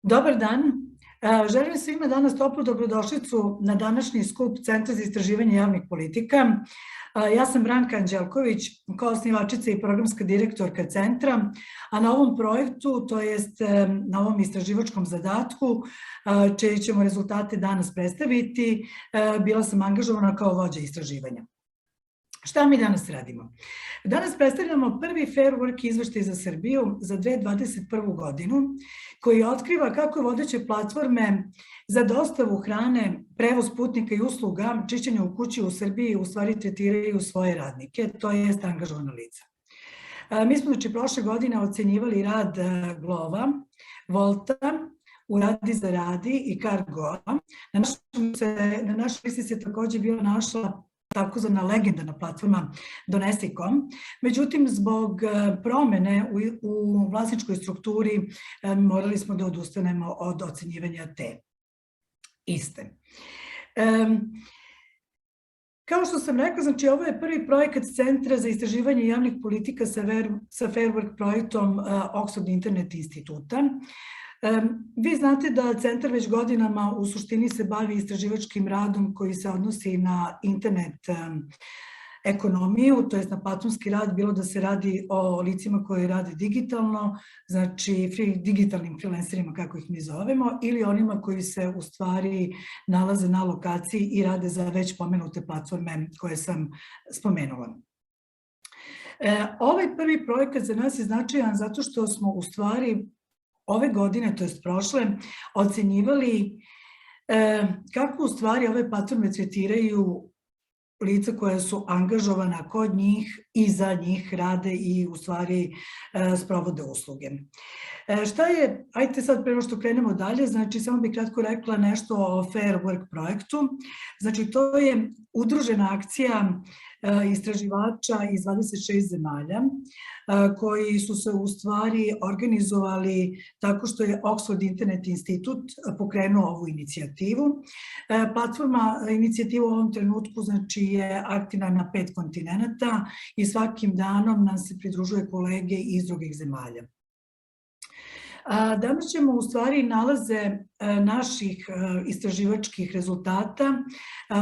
Dobar dan. Želim svima danas toplu dobrodošlicu na današnji skup Centra za istraživanje javnih politika. Ja sam Branka Anđelković, koosnivačica i programska direktorka centra, a na ovom projektu, to jest na ovom istraživačkom zadatku, čije ćemo rezultate danas predstaviti, bila sam angažovana kao vođa istraživanja. Šta mi danas radimo? Danas predstavljamo prvi Fair Work izveštaj za Srbiju za 2021. godinu, koji otkriva kako vodeće platforme za dostavu hrane, prevoz putnika i usluga, čišćenje u kući u Srbiji u stvari tretiraju svoje radnike, to jest angažovana lica. Mi smo prošle godine ocenjivali rad Glova, Volta, Uradi zaradi i Cargoa. Na našoj listi se takođe bila našla takozvana legendarna platforma Donesi.com. Međutim, zbog promene u vlasničkoj strukturi morali smo da odustanemo od ocenjivanja te iste. Kao što sam rekla, znači ovo je prvi projekat Centra za istraživanje javnih politika sa Fair Work projektom Oxford Internet instituta. Vi znate da centar već godinama u suštini se bavi istraživačkim radom koji se odnosi na internet ekonomiju, to je na platformski rad, bilo da se radi o licima koji rade digitalno, znači digitalnim freelancerima kako ih mi zovemo, ili onima koji se u stvari nalaze na lokaciji i rade za već pomenute platforme koje sam spomenula. Ovaj prvi projekat za nas je značajan zato što smo u stvari ove godine, to jest prošle, ocenjivali kako u stvari ove platforme tretiraju lica koja su angažovana kod njih i za njih rade i u stvari sprovode usluge. Šta je, ajte sad prema što krenemo dalje, znači samo bih kratko rekla nešto o Fair Work projektu. Znači to je udružena akcija istraživača iz 26 zemalja koji su se u stvari organizovali tako što je Oxford Internet institut pokrenuo ovu inicijativu. Inicijativa u ovom trenutku znači je aktivna na 5 kontinenta i svakim danom nam se pridružuje kolege iz drugih zemalja. Danas ćemo u stvari nalaze naših istraživačkih rezultata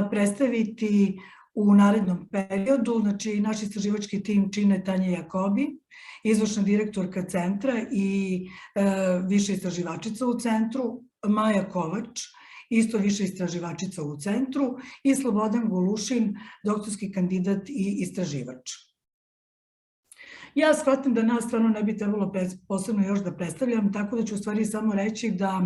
predstaviti u narednom periodu. Znači, naš istraživački tim čine Tanja Jakobi, izvršna direktorka centra i viša istraživačica u centru, Maja Kovač, isto viša istraživačica u centru, i Slobodan Golušin, doktorski kandidat i istraživač. Ja shvatam da nas stvarno ne bi trebalo posebno još da predstavljam, tako da ću u stvari samo reći da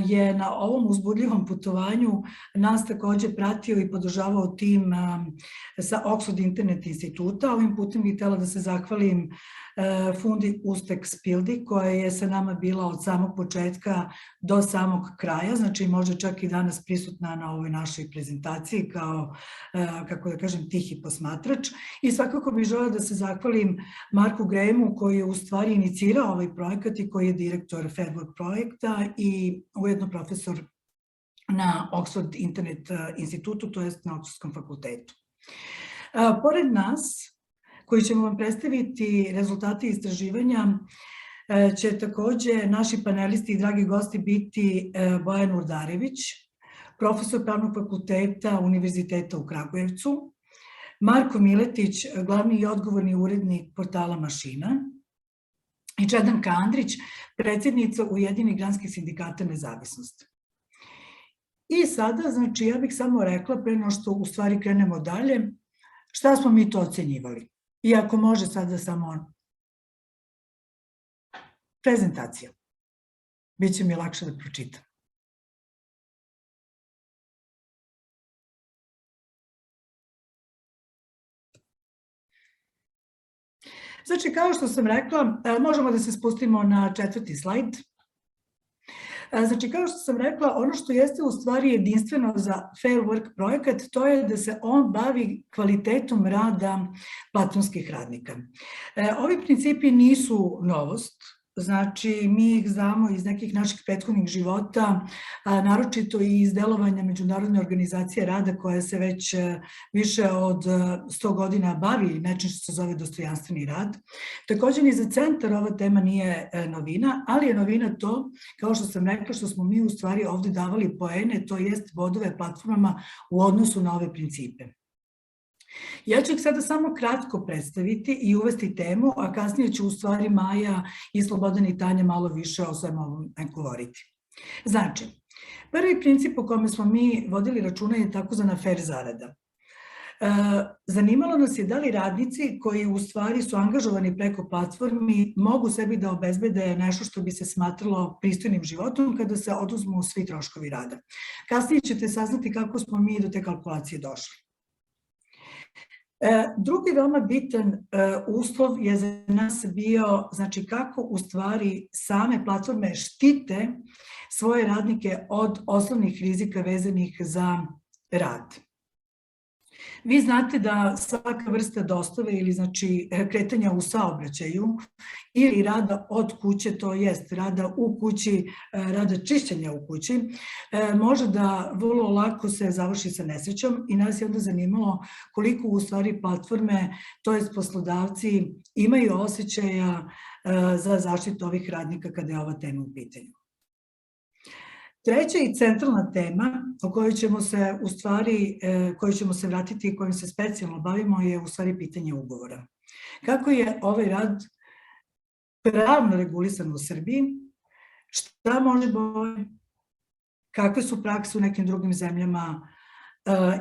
je na ovom uzbudljivom putovanju nas takođe pratio i podržavao tim sa Oxford Internet instituta. Ovim putem bih htela da se zahvalim Fundi Ustek Spildi, koja je sa nama bila od samog početka do samog kraja, znači može čak i danas prisutna na ovoj našoj prezentaciji kao, kako da kažem, tihi posmatrač. I svakako bih želela da se zahvalim Marku Grahemu koji je u stvari inicirao ovaj projekat i koji je direktor Fair Work projekta i ujedno profesor na Oxford Internet institutu, to jest na Oxfordskom fakultetu. Pored nas, koji ćemo vam predstaviti rezultate istraživanja, će takođe naši panelisti i dragi gosti biti Bojan Urdarević, profesor Pravnog fakulteta Univerziteta u Kragujevcu, Marko Miletić, glavni i odgovorni urednik portala Mašina, i Čedanka Andrić, predsjednica Ujedinjenih granskih sindikata Nezavisnost. I sada, znači, ja bih samo rekla, pre nego što u stvari krenemo dalje, šta smo mi to ocenjivali. I ako može sada samo prezentacija, bit će mi lakše da pročitam. Znači, kao što sam rekla, možemo da se spustimo na 4. slajd. Znači, kao što sam rekla, ono što jeste u stvari jedinstveno za Fair Work projekat, to je da se on bavi kvalitetom rada platformskih radnika. Ovi principi nisu novost, znači mi ih znamo iz nekih naših prethodnih života, naročito i iz delovanja Međunarodne organizacije rada koja se već više od 100 godina bavi nečim što se zove dostojanstveni rad. Takođe ni za centar ova tema nije novina, ali je novina to, kao što sam rekla, što smo mi u stvari ovde davali poene, to jest bodove platformama u odnosu na ove principe. Ja ću ih sada samo kratko predstaviti i uvesti temu, a kasnije će u stvari Maja i Slobodan i Tanja malo više o svemu ovom govoriti. Znači, prvi princip o kome smo mi vodili računa je takozvana fair zarada. Zanimalo nas je da li radnici koji u stvari su angažovani preko platformi mogu sebi da obezbede nešto što bi se smatralo pristojnim životom kada se oduzmu svi troškovi rada. Kasnije ćete saznati kako smo mi do te kalkulacije došli. Drugi veoma bitan uslov je za nas bio, znači kako u stvari same platforme štite svoje radnike od osnovnih rizika vezanih za rad. Vi znate da svaka vrsta dostave ili znači kretanja u saobraćaju ili rada od kuće, to jest rada u kući, rada čišćenja u kući, može da vrlo lako se završi sa nesrećom i nas je onda zanimalo koliko u stvari platforme, to jest poslodavci, imaju osjećaja za zaštitu ovih radnika kada je ova tema u pitanju. Treća i centralna tema o kojoj ćemo se u stvari, kojoj ćemo se vratiti i kojim se specijalno bavimo je u stvari pitanje ugovora. Kako je ovaj rad pravno regulisan u Srbiji, šta može bolje, kakve su prakse u nekim drugim zemljama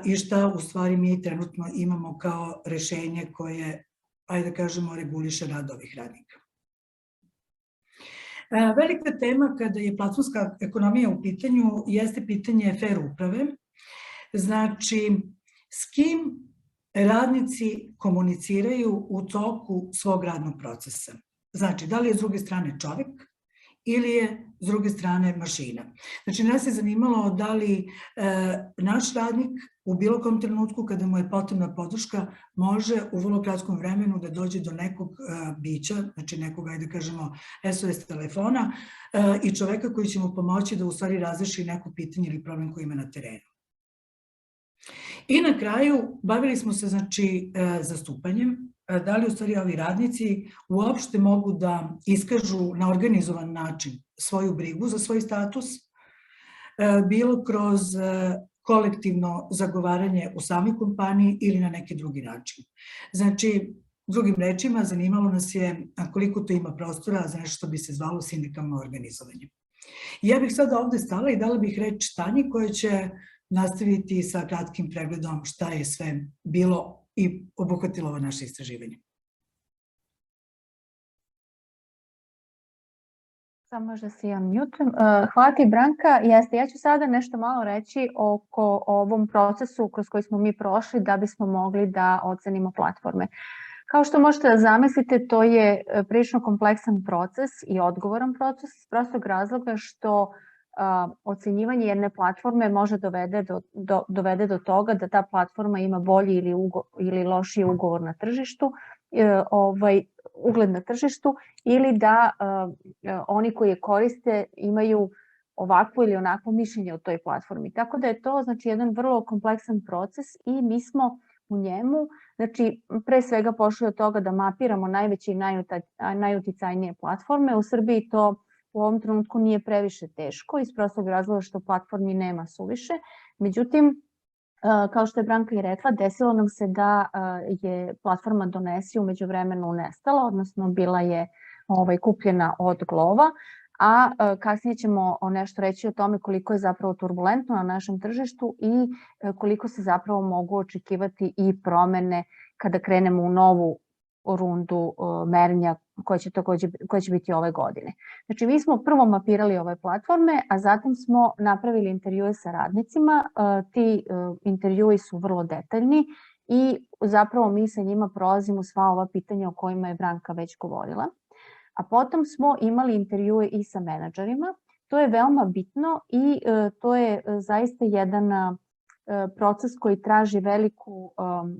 i šta u stvari mi trenutno imamo kao rešenje koje, ajde da kažemo, reguliše rad ovih radnika. Velika tema kada je platformska ekonomija u pitanju jeste pitanje fair uprave. Znači, s kim radnici komuniciraju u toku svog radnog procesa. Znači, da li je s druge strane čovek ili je s druge strane mašina. Znači, nas je zanimalo da li naš radnik u bilo kom trenutku kada mu je potrebna podrška može u vrlo kratkom vremenu da dođe do nekog bića, znači nekog, ajde da kažemo, SOS telefona i čoveka koji će mu pomoći da u stvari razreši neko pitanje ili problem koji ima na terenu. I na kraju bavili smo se znači zastupanjem, da li u stvari ovi radnici uopšte mogu da iskažu na organizovan način svoju brigu za svoj status, bilo kroz kolektivno zagovaranje u samoj kompaniji ili na neki drugi način. Znači, drugim rečima, zanimalo nas je koliko to ima prostora za nešto što bi se zvalo sindikalno organizovanje. Ja bih sada ovde stala i dala bih reč Tanji koja će nastaviti sa kratkim pregledom šta je sve bilo i obuhvatilo ovo naše istraživanje. Samo možda se ja mutujem. Hvala ti, Branka. Ja ću sada nešto malo reći oko ovom procesu kroz koji smo mi prošli da bismo mogli da ocenimo platforme. Kao što možete da zamislite, to je prilično kompleksan proces i odgovoran proces iz prostog razloga što ocenjivanje jedne platforme može dovede do toga da ta platforma ima bolji ili lošiji ugovor na tržištu, ugled na tržištu ili da oni koji je koriste imaju ovakvo ili onakvo mišljenje o toj platformi. Tako da je to znači jedan vrlo kompleksan proces i mi smo u njemu, znači pre svega pošli od toga da mapiramo najveće i najuticajnije platforme. U Srbiji to u ovom trenutku nije previše teško iz prostog razloga što platformi nema suviše. Međutim, kao što je Branka i rekla, desilo nam se da je platforma Donesi umeđu vremenu nestala, odnosno bila je kupljena od Glova, a kasnije ćemo nešto reći o tome koliko je zapravo turbulentno na našem tržištu i koliko se zapravo mogu očekivati i promene kada krenemo u novu rundu merenja koje će biti ove godine. Znači, mi smo prvo mapirali ove platforme, a zatim smo napravili intervjue sa radnicima. Ti intervjui su vrlo detaljni i zapravo mi sa njima prolazimo sva ova pitanja o kojima je Branka već govorila. A potom smo imali intervjue i sa menadžerima. To je veoma bitno i to je zaista jedan proces koji traži veliku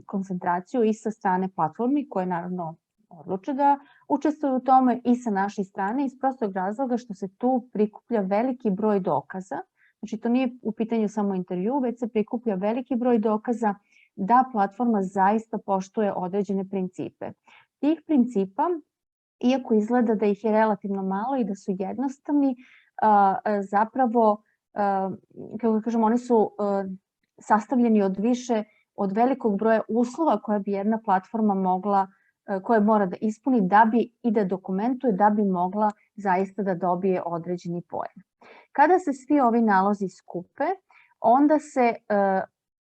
koncentraciju i sa strane platformi koje naravno odluče da učestvuju u tome i sa naše strane iz prostog razloga što se tu prikuplja veliki broj dokaza. Znači to nije u pitanju samo intervju, već se prikuplja veliki broj dokaza da platforma zaista poštuje određene principe. Tih principa, iako izgleda da ih je relativno malo i da su jednostavni, zapravo, kako da kažem, oni su sastavljeni od velikog broja uslova koje bi jedna platforma mogla, koje mora da ispuni i da dokumentuje da bi mogla zaista da dobije određeni poen. Kada se svi ovi nalozi skupe, onda se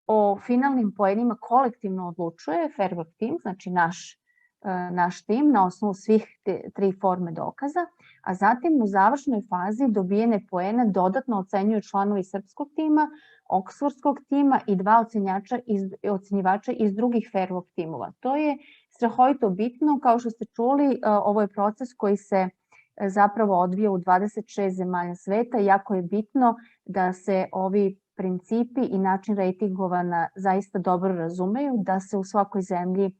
o finalnim poenima kolektivno odlučuje Fair Work Team, znači naš tim na osnovu svih tri forme dokaza, a zatim u završnoj fazi dobijene poene dodatno ocenjuju članovi srpskog tima, oksfordskog tima i dva ocenjivača iz drugih Fair Work timova. To je strahovito bitno, kao što ste čuli, ovo je proces koji se zapravo odvija u 26 zemalja sveta i jako je bitno da se ovi principi i način rejtingovanja zaista dobro razumeju, da se u svakoj zemlji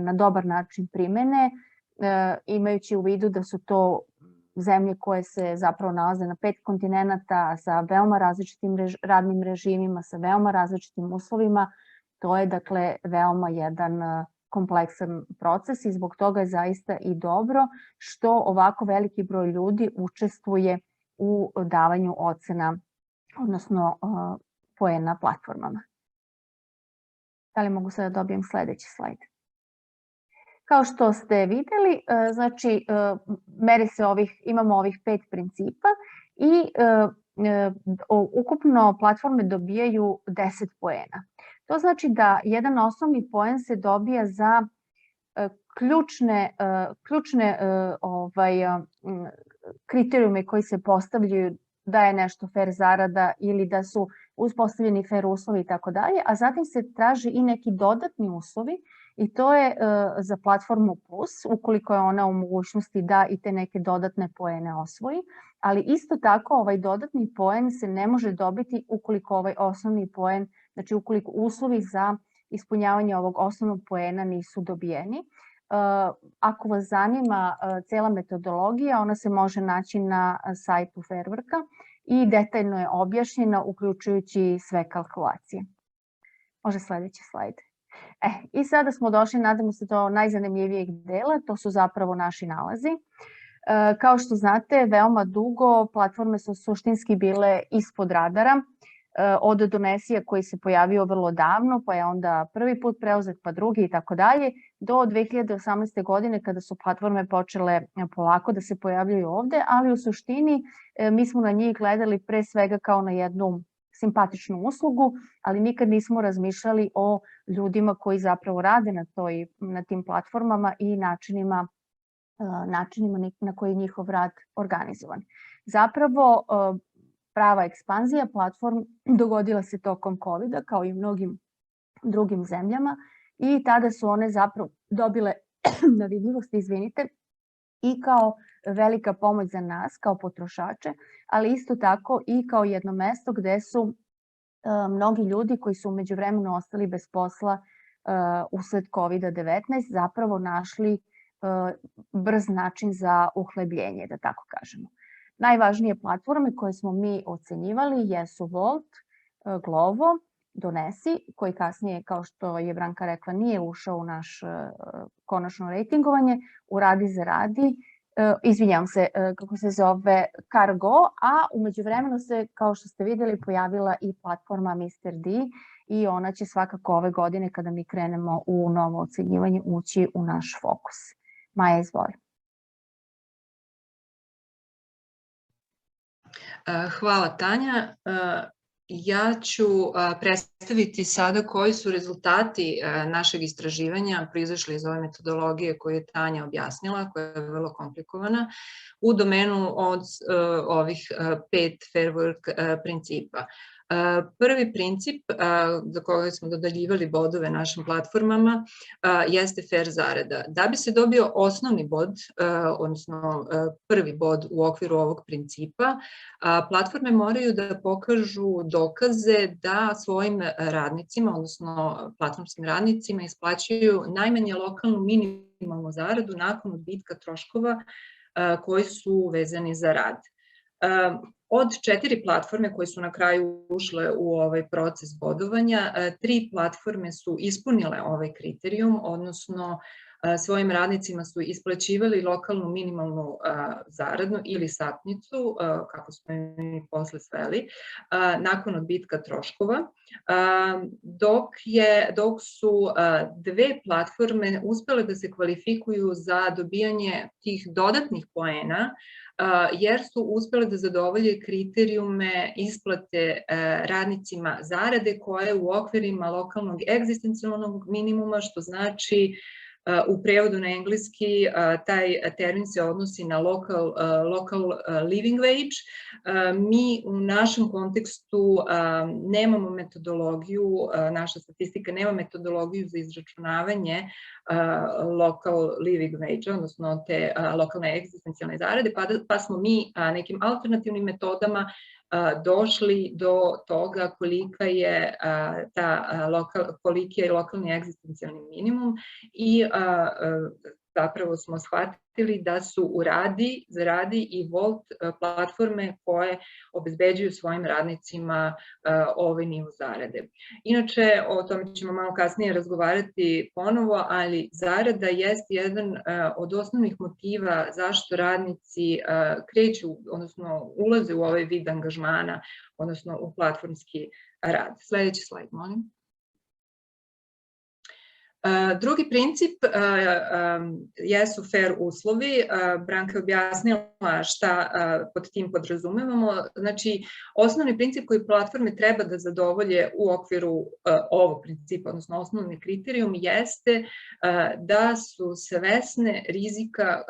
na dobar način primene, imajući u vidu da su to zemlje koje se zapravo nalaze na 5 kontinenata sa veoma različitim radnim režimima, sa veoma različitim uslovima. To je dakle veoma jedan kompleksan proces i zbog toga je zaista i dobro što ovako veliki broj ljudi učestvuje u davanju ocena, odnosno poena platformama. Da li mogu sada da dobijem sledeći slajd? Kao što ste videli, znači imamo ovih 5 principa i ukupno platforme dobijaju 10 poena. To znači da jedan osnovni poen se dobija za ključne kriterijume koji se postavljaju da je nešto fair zarada ili da su uspostavljeni fair uslovi i tako dalje, a zatim se traži i neki dodatni uslovi i to je za platformu plus, ukoliko je ona u mogućnosti da i te neke dodatne poene osvoji, ali isto tako ovaj dodatni poen se ne može dobiti ukoliko ovaj osnovni poen, znači ukoliko uslovi za ispunjavanje ovog osnovnog poena nisu dobijeni. Ako vas zanima cela metodologija, ona se može naći na sajtu Fairworka i detaljno je objašnjena, uključujući sve kalkulacije. Može sledeći slajd. I sada smo došli, nadamo se, do najzanimljivijeg dela, to su zapravo naši nalazi. Kao što znate, veoma dugo platforme su suštinski bile ispod radara, od Donesija koji se pojavio vrlo davno, pa je onda prvi put preuzet, pa drugi i tako dalje, do 2018. godine kada su platforme počele polako da se pojavljaju ovde, ali u suštini mi smo na njih gledali pre svega kao na jednu simpatičnu uslugu, ali nikad nismo razmišljali o ljudima koji zapravo rade na tim platformama i načinima na koji je njihov rad organizovan. Zapravo, prava ekspanzija platform dogodila se tokom COVID-a, kao i u mnogim drugim zemljama, i tada su one zapravo dobile na vidljivosti, i kao velika pomoć za nas, kao potrošače, ali isto tako i kao jedno mesto gde su mnogi ljudi koji su umeđu vremenu ostali bez posla usled COVID-19 zapravo našli brz način za uhlebljenje, da tako kažemo. Najvažnije platforme koje smo mi ocenjivali jesu Volt, Glovo, Donesi, koji kasnije, kao što je Branka rekla, nije ušao u naš konačno rejtingovanje, Uradi zaradi, izvinjavam se, kako se zove, Cargo, a umeđu vremenu se, kao što ste videli, pojavila i platforma Mr. D i ona će svakako ove godine, kada mi krenemo u novo ocenjivanje, ući u naš fokus. Maja, izvoli. Hvala, Tanja. Ja ću predstaviti sada koji su rezultati našeg istraživanja proizašli iz ove metodologije koju je Tanja objasnila, koja je vrlo komplikovana, u domenu od ovih 5 Fair Work principa. Prvi princip za koga smo dodeljivali bodove našim platformama jeste fair zarada. Da bi se dobio osnovni bod, odnosno prvi bod u okviru ovog principa, platforme moraju da pokažu dokaze da svojim radnicima, odnosno platformskim radnicima, isplaćuju najmanje lokalnu minimalnu minimalnu zaradu nakon odbitka troškova koji su vezani za rad. Od 4 platforme koje su na kraju ušle u ovaj proces bodovanja, 3 platforme su ispunile ovaj kriterijum, odnosno svojim radnicima su isplaćivali lokalnu minimalnu zaradu ili satnicu, kako smo mi posle sveli, nakon odbitka troškova, dok su 2 platforme uspele da se kvalifikuju za dobijanje tih dodatnih poena, jer su uspele da zadovolje kriterijume isplate radnicima zarade koje u okvirima lokalnog egzistencijalnog minimuma, što znači u prevodu na engleski taj termin se odnosi na local living wage. Mi u našem kontekstu nemamo metodologiju, naša statistika nema metodologiju za izračunavanje local living wage, odnosno te lokalne egzistencijalne zarade, pa smo mi nekim alternativnim metodama došli do toga koliki je lokalni egzistencijalni minimum i zapravo smo shvatili da su u Zaradi i Volt platforme koje obezbeđuju svojim radnicima ovaj nivo zarade. Inače, o tome ćemo malo kasnije razgovarati ponovo, ali zarada jeste jedan od osnovnih motiva zašto radnici kreću, odnosno ulaze u ovaj vid angažmana, odnosno u platformski rad. Sledeći slajd, molim. Drugi princip jesu fair uslovi. Branka je objasnila šta pod tim podrazumevamo. Znači, osnovni princip koji platforme treba da zadovolje u okviru ovog principa, odnosno osnovni kriterijum, jeste da su svesne rizika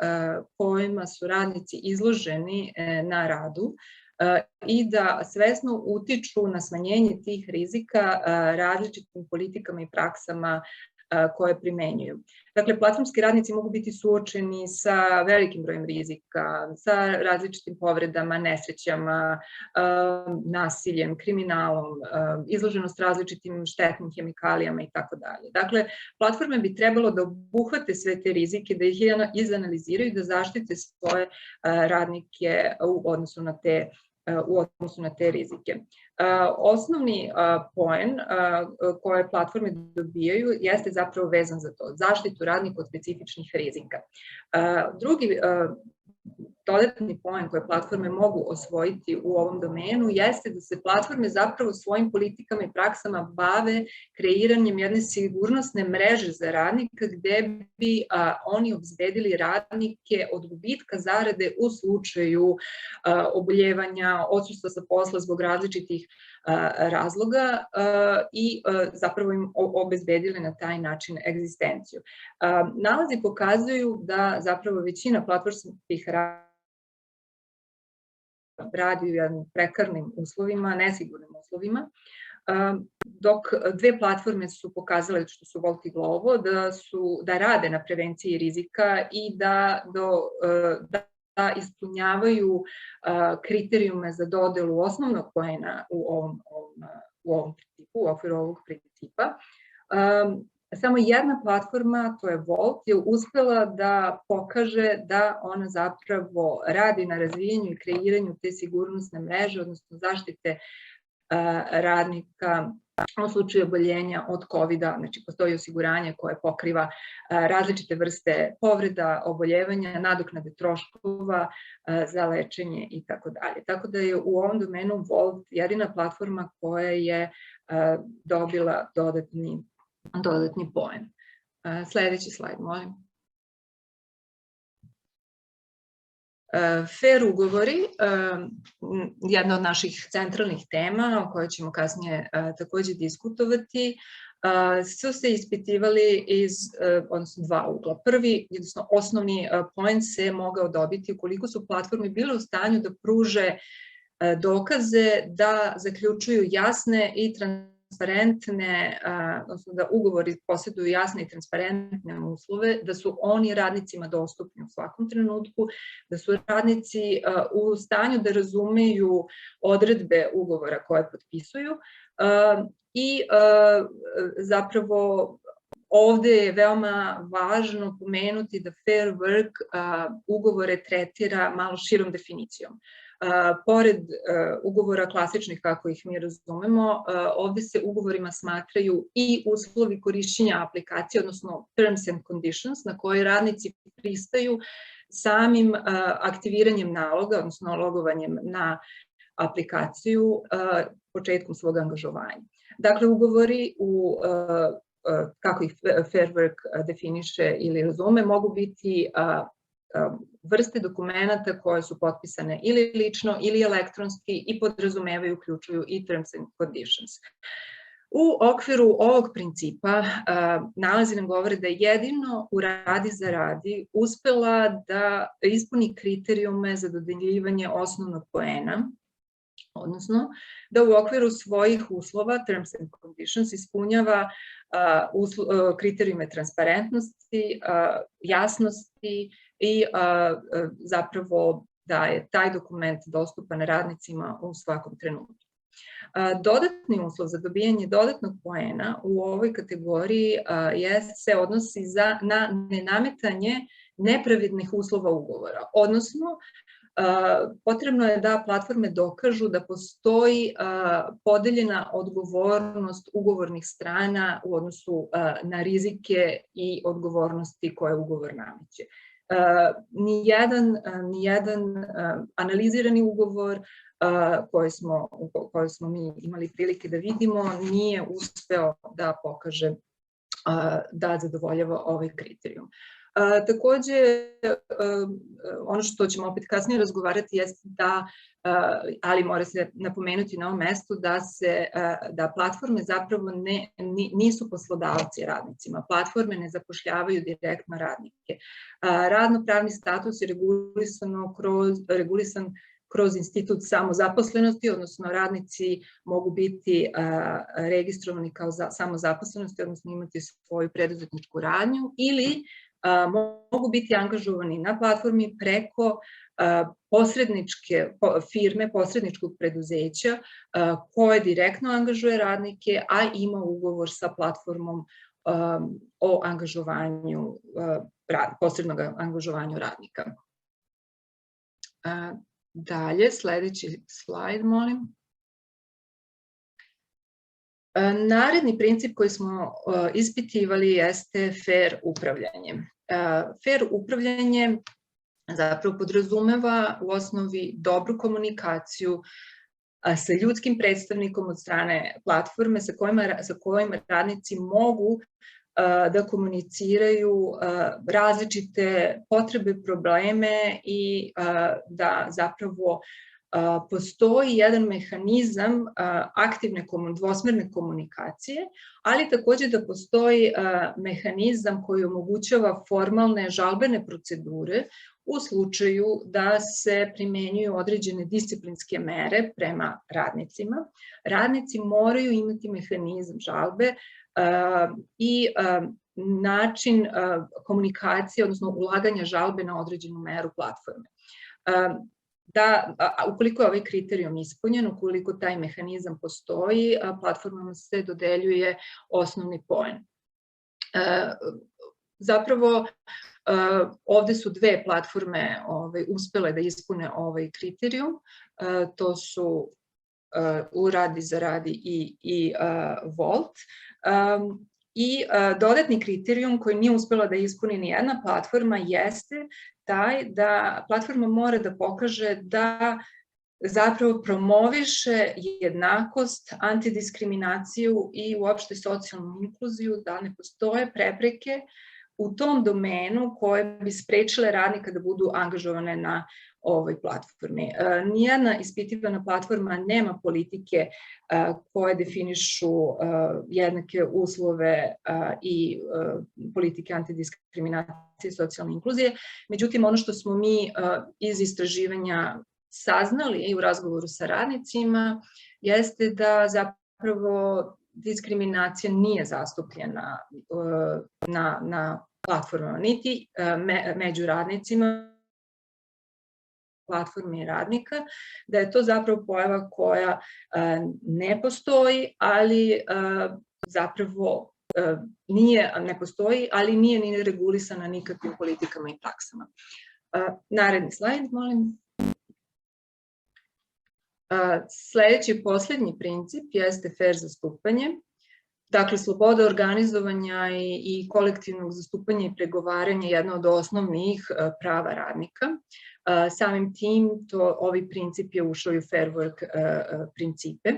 kojima su radnici izloženi na radu i da svesno utiču na smanjenje tih rizika različitim politikama i praksama koje primenjuju. Dakle, platformski radnici mogu biti suočeni sa velikim brojem rizika, sa različitim povredama, nesrećama, nasiljem, kriminalom, izloženost različitim štetnim hemikalijama i tako dalje. Dakle, platforme bi trebalo da obuhvate sve te rizike, da ih izanaliziraju i da zaštite svoje radnike u odnosu na te rizike. Osnovni poen koje platforme dobijaju jeste zapravo vezan za to, zaštitu radnika od specifičnih rizika. Drugi dodatni poen koje platforme mogu osvojiti u ovom domenu jeste da se platforme zapravo svojim politikama i praksama bave kreiranjem jedne sigurnosne mreže za radnika gde bi oni obezbedili radnike od gubitka zarade u slučaju oboljevanja, odsustva sa posla zbog različitih razloga i zapravo im obezbedili na taj način egzistenciju. Nalazi pokazuju da zapravo većina platformskih radi u jednim prekarnim uslovima, nesigurnim uslovima, dok 2 platforme su pokazale, što su Volt i Glovo, da rade na prevenciji rizika i da ispunjavaju kriterijume za dodelu osnovnog poena u ovom principu, u okviru ovog principa. Samo jedna platforma, to je Volt, je uspela da pokaže da ona zapravo radi na razvijanju i kreiranju te sigurnosne mreže, odnosno zaštite radnika u slučaju oboljenja od COVID-a. Znači, postoji osiguranje koje pokriva različite vrste povreda, oboljevanja, nadoknade troškova za lečenje i tako dalje. Tako da je u ovom domenu Volt jedina platforma koja je dobila dodatni poen. Sledeći slajd, molim. Fair ugovori, jedna od naših centralnih tema o kojoj ćemo kasnije takođe diskutovati, su se ispitivali iz, odnosno 2 ugla. Prvi, odnosno osnovni poen se mogao dobiti ukoliko su platforme bile u stanju da pruže dokaze da zaključuju jasne i transparentne, odnosno da ugovori posjeduju jasne i transparentne uslove, da su oni radnicima dostupni u svakom trenutku, da su radnici u stanju da razumeju odredbe ugovora koje potpisuju i zapravo Ovde je veoma važno pomenuti da Fair Work ugovore tretira malo širom definicijom. Pored ugovora klasičnih kako ih mi razumemo, ovde se ugovorima smatraju i uslovi korišćenja aplikacije, odnosno terms and conditions, na koje radnici pristaju samim aktiviranjem naloga, odnosno logovanjem na aplikaciju početkom svog angažovanja. Dakle, ugovori kako ih Fair Work definiše ili razume, mogu biti vrste dokumenta koje su potpisane ili lično ili elektronski i podrazumevaju, uključuju i terms and conditions. U okviru ovog principa nalazi nam govore da je jedino u Radi za radi uspela da ispuni kriterijume za dodeljivanje osnovnog poena, odnosno da u okviru svojih uslova, terms and conditions, ispunjava kriterijume transparentnosti, jasnosti i zapravo da je taj dokument dostupan radnicima u svakom trenutku. Dodatni uslov za dobijanje dodatnog poena u ovoj kategoriji se odnosi na nenametanje nepravednih uslova ugovora, odnosno potrebno je da platforme dokažu da postoji podeljena odgovornost ugovornih strana u odnosu na rizike i odgovornosti koje ugovor nameće. Nijedan analizirani ugovor koji smo mi imali prilike da vidimo nije uspeo da pokaže da zadovoljava ovaj kriterijum. Takođe, ono što ćemo opet kasnije razgovarati jeste da, ali mora se napomenuti na ovom mestu, da platforme zapravo nisu poslodavci radnicima. Platforme ne zapošljavaju direktno radnike. Radno-pravni status je regulisan kroz institut samozaposlenosti, odnosno radnici mogu biti registrovani kao samozaposlenosti, odnosno imati svoju preduzetničku radnju ili mogu biti angažovani na platformi preko posredničke firme, posredničkog preduzeća koje direktno angažuje radnike, a ima ugovor sa platformom o angažovanju, posrednog angažovanju radnika. Dalje, sledeći slajd, molim. Naredni princip koji smo ispitivali jeste fair upravljanje. Fair upravljanje zapravo podrazumeva u osnovi dobru komunikaciju sa ljudskim predstavnikom od strane platforme sa kojim radnici mogu da komuniciraju različite potrebe, probleme i da zapravo postoji jedan mehanizam aktivne dvosmerne komunikacije, ali takođe da postoji mehanizam koji omogućava formalne žalbene procedure u slučaju da se primenjuju određene disciplinske mere prema radnicima. Radnici moraju imati mehanizam žalbe i način komunikacije, odnosno ulaganja žalbe na određenu meru platforme. Ukoliko je ovaj kriterijum ispunjen, ukoliko taj mehanizam postoji, platformama se dodeljuje osnovni poen. Zapravo, ovde su dve platforme uspele da ispune ovaj kriterijum, to su U Radi za radi i Volt. I dodatni kriterijum koji nije uspela da ispuni ni jedna platforma jeste taj da platforma mora da pokaže da zapravo promoviše jednakost, antidiskriminaciju i uopšte socijalnu inkluziju, da ne postoje prepreke u tom domenu koje bi sprečile radnika da budu angažovane na ovoj platformi. Nijedna ispitivana platforma nema politike koje definišu jednake uslove i politike antidiskriminacije i socijalne inkluzije. Međutim, ono što smo mi iz istraživanja saznali i u razgovoru sa radnicima jeste da zapravo diskriminacija nije zastupljena na platformama, niti među radnicima platformi i radnika, da je to zapravo pojava koja ne postoji, ali zapravo ne postoji, ali nije ni regulisana nikakvim politikama i praksama. Naredni slajd, molim. Sledeći i poslednji princip jeste fair zastupanje. Dakle, sloboda organizovanja i kolektivnog zastupanja i pregovaranja je jedna od osnovnih prava radnika. Samim tim, ovaj princip je ušao i u fair work principe.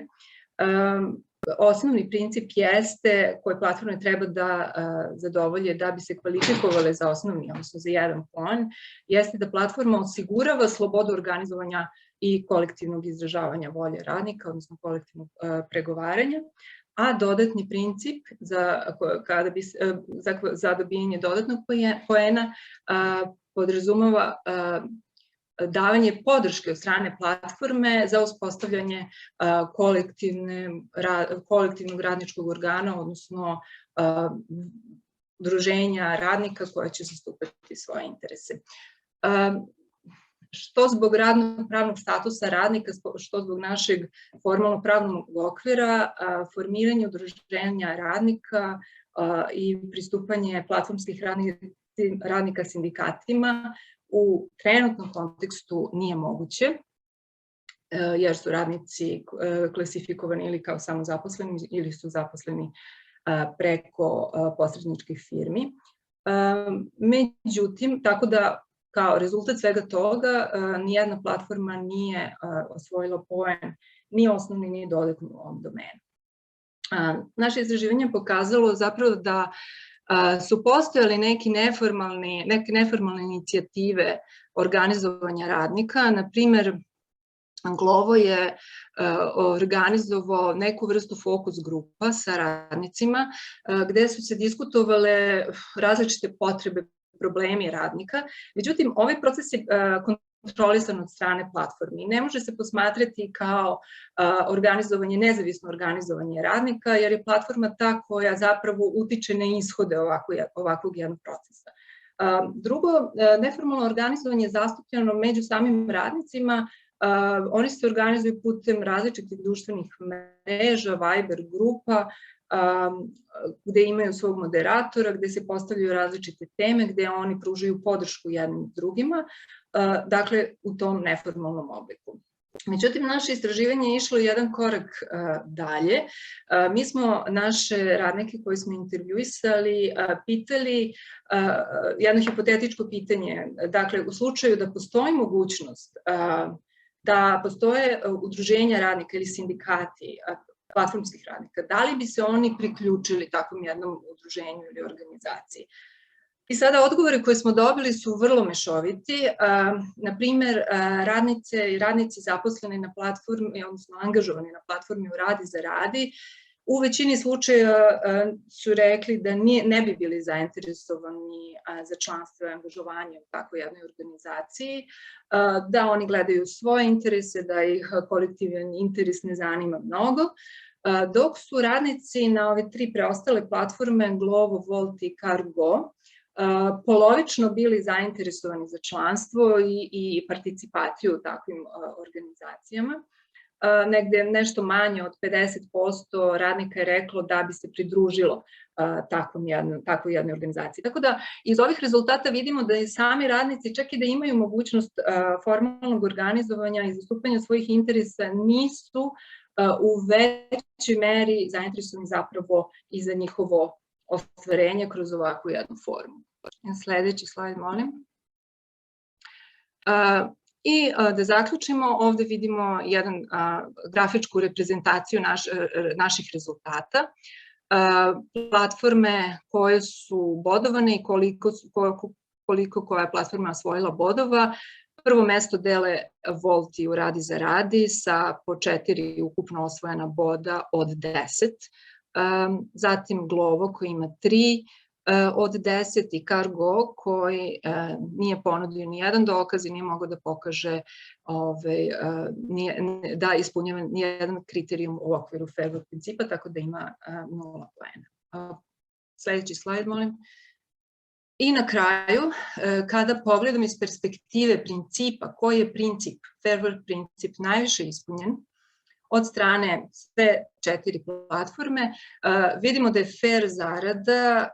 Osnovni princip jeste, koje platforme treba da zadovolje da bi se kvalifikovale za osnovni, odnosno za jedan poen, jeste da platforma osigurava slobodu organizovanja i kolektivnog izražavanja volje radnika, odnosno kolektivnog pregovaranja, a dodatni princip za dobijanje dodatnog poena podrazumeva davanje podrške od strane platforme za uspostavljanje kolektivnog radničkog organa, odnosno udruženja radnika koja će zastupati svoje interese. Što zbog radno-pravnog statusa radnika, što zbog našeg formalno-pravnog okvira, formiranje udruženja radnika i pristupanje platformskih radnika sindikatima u trenutnom kontekstu nije moguće, jer su radnici klasifikovani ili kao samozaposleni ili su zaposleni preko posredničkih firmi. Međutim, tako da kao rezultat svega toga, nijedna platforma nije osvojila poen ni osnovni, ni dodatni u ovom domenu. Naše istraživanje je pokazalo zapravo da su postojali neke neformalne inicijative organizovanja radnika. Na primer, Glovo je organizovao neku vrstu fokus grupa sa radnicima gde su se diskutovale različite potrebe, problemi radnika. Međutim, ovaj proces je kontrolisan od strane platformi. Ne može se posmatrati kao nezavisno organizovanje radnika, jer je platforma ta koja zapravo utiče na ishode ovakvog jednog procesa. Drugo, neformalno organizovanje je zastupljeno među samim radnicima. Oni se organizuju putem različitih društvenih mreža, Viber grupa, gde imaju svog moderatora, gde se postavljaju različite teme, gde oni pružaju podršku jednim drugima, dakle u tom neformalnom obliku. Međutim, naše istraživanje je išlo jedan korak dalje. Mi smo naše radnike koje smo intervjuisali pitali jedno hipotetičko pitanje. Dakle, u slučaju da postoji mogućnost da postoje udruženja radnika ili sindikati platformskih radnika, da li bi se oni priključili takvom jednom udruženju ili organizaciji? I sada odgovore koje smo dobili su vrlo mešoviti. Na primer, radnice i radnici zaposleni na platformi, odnosno angažovani na platformi u Radi za radi, u većini slučaja su rekli da ne bi bili zainteresovani za članstvo i angažovanje u takvoj jednoj organizaciji, da oni gledaju svoje interese, da ih kolektivan interes ne zanima mnogo, dok su radnici na ove 3 preostale platforme, Glovo, Volt i Cargo, polovično bili zainteresovani za članstvo i participaciju u takvim organizacijama. Negde nešto manje od 50% radnika je reklo da bi se pridružilo takvoj jednoj organizaciji. Tako da iz ovih rezultata vidimo da i sami radnici, čak i da imaju mogućnost formalnog organizovanja i zastupanja svojih interesa, nisu u većoj meri zainteresovani zapravo i za njihovo ostvarenje kroz ovakvu jednu formu. Sledeći slajd, molim. I da zaključimo, ovde vidimo grafičku reprezentaciju naših rezultata. Platforme koje su bodovane i koliko koja platforma osvojila bodova. Prvo mesto dele Volt i u Radi za radi sa po 4 ukupno osvojena boda od 10. Zatim Glovo koji ima 3 od 10 i Cargo koji nije ponudio ni jedan dokaz i nije mogao da pokaže da ispunjava nijedan kriterijum u okviru fair work principa, tako da ima 0 poena. Sledeći slajd, molim. I na kraju, kada pogledam iz perspektive principa, koji je princip, fair work princip, najviše ispunjen, od strane sve 4 platforme, vidimo da je fair zarada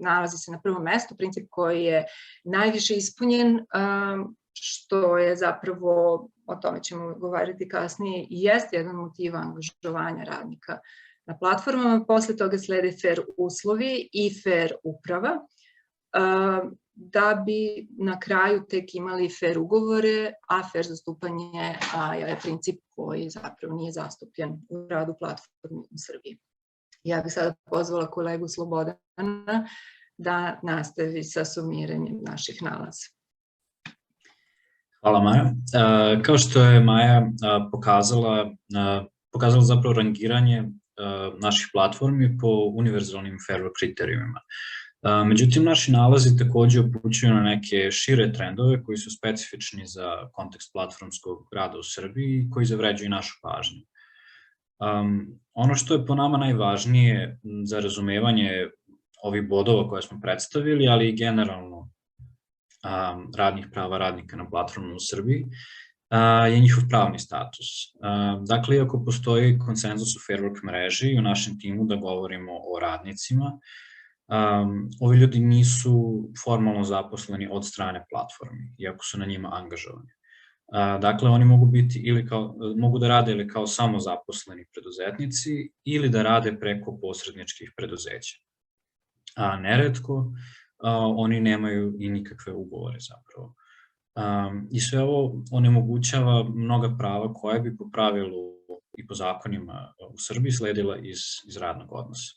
nalazi se na prvom mestu, princip koji je najviše ispunjen, što je zapravo, o tome ćemo govoriti kasnije, i jeste jedan motiv angažovanja radnika na platformama. Posle toga slede fair uslovi i fair uprava, da bi na kraju tek imali fair ugovore, a fair zastupanje je princip koji zapravo nije zastupljen u radu platformi u Srbiji. Ja bih sada pozvala kolegu Slobodana da nastavi sa sumiranjem naših nalaza. Hvala, Maja. Kao što je Maja pokazala zapravo rangiranje naših platformi po univerzalnim fair kriterijumima. Međutim, naši nalazi takođe upućuju na neke šire trendove koji su specifični za kontekst platformskog rada u Srbiji i koji zavređuju našu pažnju. Ono što je po nama najvažnije za razumevanje ovih bodova koje smo predstavili, ali i generalno radnih prava radnika na platformu u Srbiji, je njihov pravni status. Dakle, iako postoji konsenzus u Fair Work mreži i u našem timu da govorimo o radnicima, ovi ljudi nisu formalno zaposleni od strane platformi, iako su na njima angažovani. Dakle, oni mogu da rade ili kao samozaposleni preduzetnici ili da rade preko posredničkih preduzeća. A neretko oni nemaju i nikakve ugovore zapravo. I sve ovo onemogućava mnoga prava koja bi po pravilu i po zakonima u Srbiji sledila iz radnog odnosa.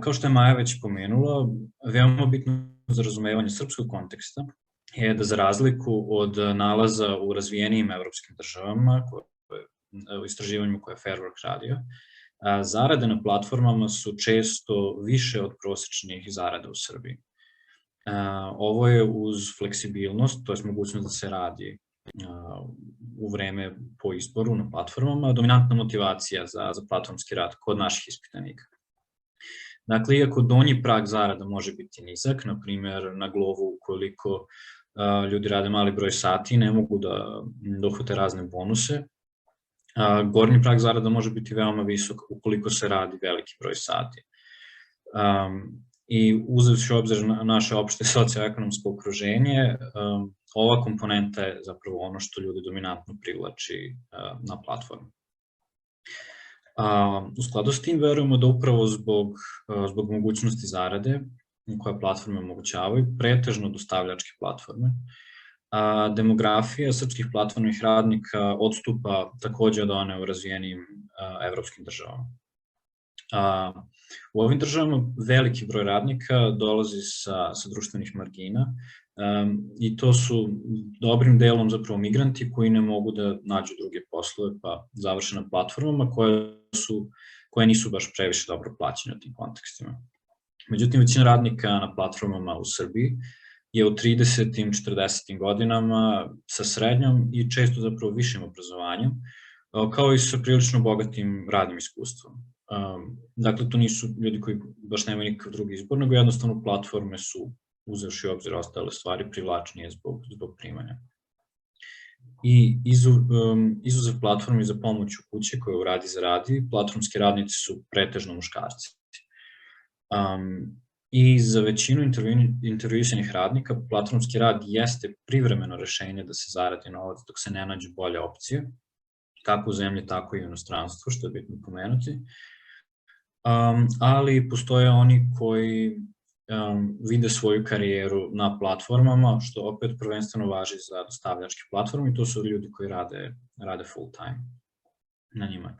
Kao što je Maja već pomenula, veoma bitno za razumevanje srpskog konteksta je da za razliku od nalaza u razvijenijim evropskim državama, u istraživanju koje je Fair Work radio, zarade na platformama su često više od prosečnih zarada u Srbiji. Ovo je uz fleksibilnost, to je mogućnost da se radi u vreme po izboru na platformama, dominantna motivacija za platformski rad kod naših ispitanika. Dakle, iako donji prag zarada može biti nizak, na primjer na Glovu ukoliko ljudi rade mali broj sati ne mogu da dohvate razne bonuse, gornji prag zarada može biti veoma visok ukoliko se radi veliki broj sati. I uzevši u obzir naše opšte socioekonomsko okruženje, ova komponenta je zapravo ono što ljudi dominantno privlači na platformu. U skladu s tim verujemo da upravo zbog mogućnosti zarade koje platforme omogućavaju, pretežno dostavljačke platforme, demografija srpskih platformnih radnika odstupa takođe od one u razvijenijim evropskim državama. U ovim državama veliki broj radnika dolazi sa društvenih margina i to su dobrim delom zapravo migranti koji ne mogu da nađu druge poslove pa završe na platformama koje nisu baš previše dobro plaćene u tim kontekstima. Međutim, većina radnika na platformama u Srbiji je u 30. i 40. godinama sa srednjom i često zapravo višim obrazovanjem, kao i sa prilično bogatim radnim iskustvom. Dakle, to nisu ljudi koji baš nemaju nikakav drugi izbor, nego jednostavno platforme su, uzevši u obzir ostale stvari, privlačnije zbog primanja. I izuzev platformi za pomoć u kući koje u Radi zaradi, platformski radnici su pretežno muškarci. I za većinu intervjuisanih radnika platformski rad jeste privremeno rešenje da se zaradi novac dok se ne nađe bolje opcije, kako u zemlji, tako i u inostranstvu, što je bitno pomenuti. Ali postoje oni koji vide svoju karijeru na platformama, što opet prvenstveno važi za dostavljačke platforme i to su ljudi koji rade full time na njima.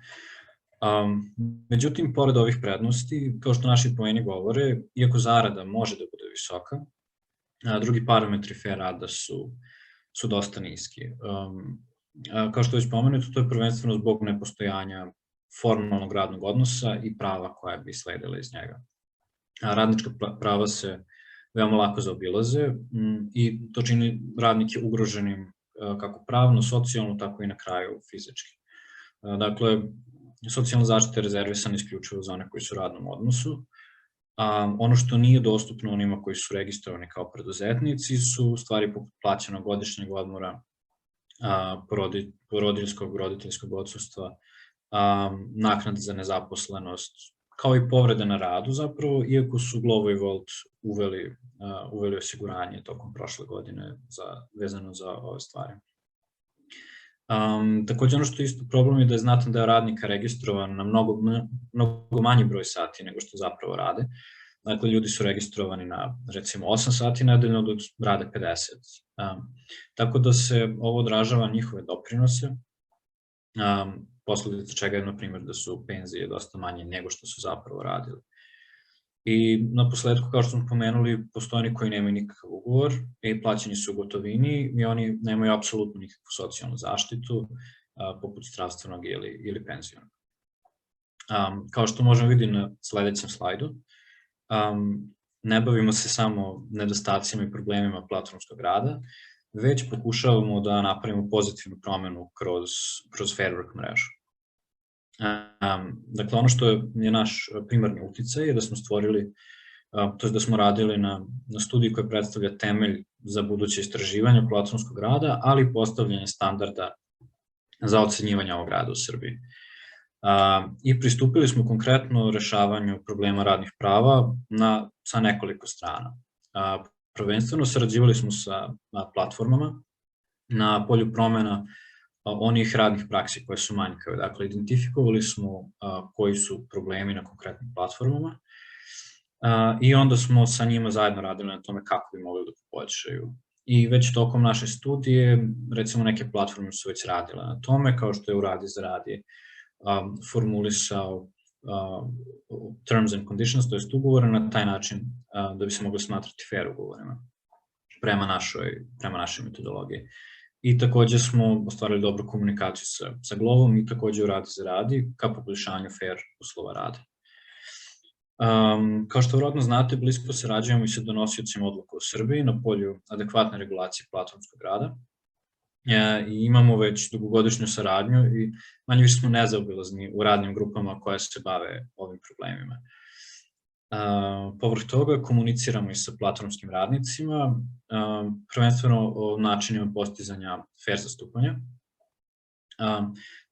Međutim, pored ovih prednosti, kao što naši poeni govore, iako zarada može da bude visoka, drugi parametri fair rada su dosta niski. Kao što je već pomenuto, to je prvenstveno zbog nepostojanja formalnog radnog odnosa i prava koja bi sledila iz njega. Radnička prava se veoma lako zaobilaze i to čini radnike ugroženim kako pravno, socijalno, tako i na kraju fizički. Dakle, socijalna zaštita je rezervisana isključivo za one koji su u radnom odnosu, a ono što nije dostupno onima koji su registrovani kao preduzetnici su stvari poput plaćenog godišnjeg odmora, porodiljskog, roditeljskog odsustva, naknade za nezaposlenost, kao i povrede na radu zapravo, iako su Glovo i Volt uveli osiguranje tokom prošle godine vezano za ove stvari. Takođe, ono što je isto problem je da je znatan deo radnika registrovan na mnogo manji broj sati nego što zapravo rade. Dakle, ljudi su registrovani na, recimo, 8 sati nedeljno, dok rade 50. Tako da se ovo odražava njihove doprinose, posledica čega je, na primjer, da su penzije dosta manje nego što su zapravo radili. I na posledku, kao što smo pomenuli, postoje oni koji nemaju nikakav ugovor i plaćeni su u gotovini i oni nemaju apsolutno nikakvu socijalnu zaštitu, poput zdravstvenog ili penzionog. Kao što možemo vidjeti na sledećem slajdu, ne bavimo se samo nedostacima i problemima platformskog rada, već pokušavamo da napravimo pozitivnu promenu kroz Fair Work mrežu. Dakle, ono što je naš primarni uticaj je da smo stvorili, to je da smo radili na studiji koja predstavlja temelj za buduće istraživanje platformskog rada, ali i postavljanje standarda za ocenjivanje ovog rada u Srbiji. I pristupili smo konkretno rešavanju problema radnih prava sa nekoliko strana. Prvenstveno sarađivali smo sa platformama na polju promena onih radnih praksi koje su manjkave. Dakle, identifikovali smo koji su problemi na konkretnim platformama i onda smo sa njima zajedno radili na tome kako bi mogli da poboljšaju. I već tokom naše studije, recimo, neke platforme su već radile na tome, kao što je Uradi za radi formulisao terms and conditions, to jest ugovore na taj način da bi se mogli smatrati fair ugovorima prema našoj metodologiji. I takođe smo ostvarili dobru komunikaciju sa Glovom i takođe Uradi za radi ka poboljšanju fair uslova rada. Kao što vjerojatno znate, blisko sarađujemo i sa donosiocima odluka u Srbiji na polju adekvatne regulacije platformskog rada. I imamo već dugogodišnju saradnju i manje više smo nezaobilazni u radnim grupama koje se bave ovim problemima. Povrh toga komuniciramo i sa platformskim radnicima, prvenstveno o načinima postizanja fair zastupanja.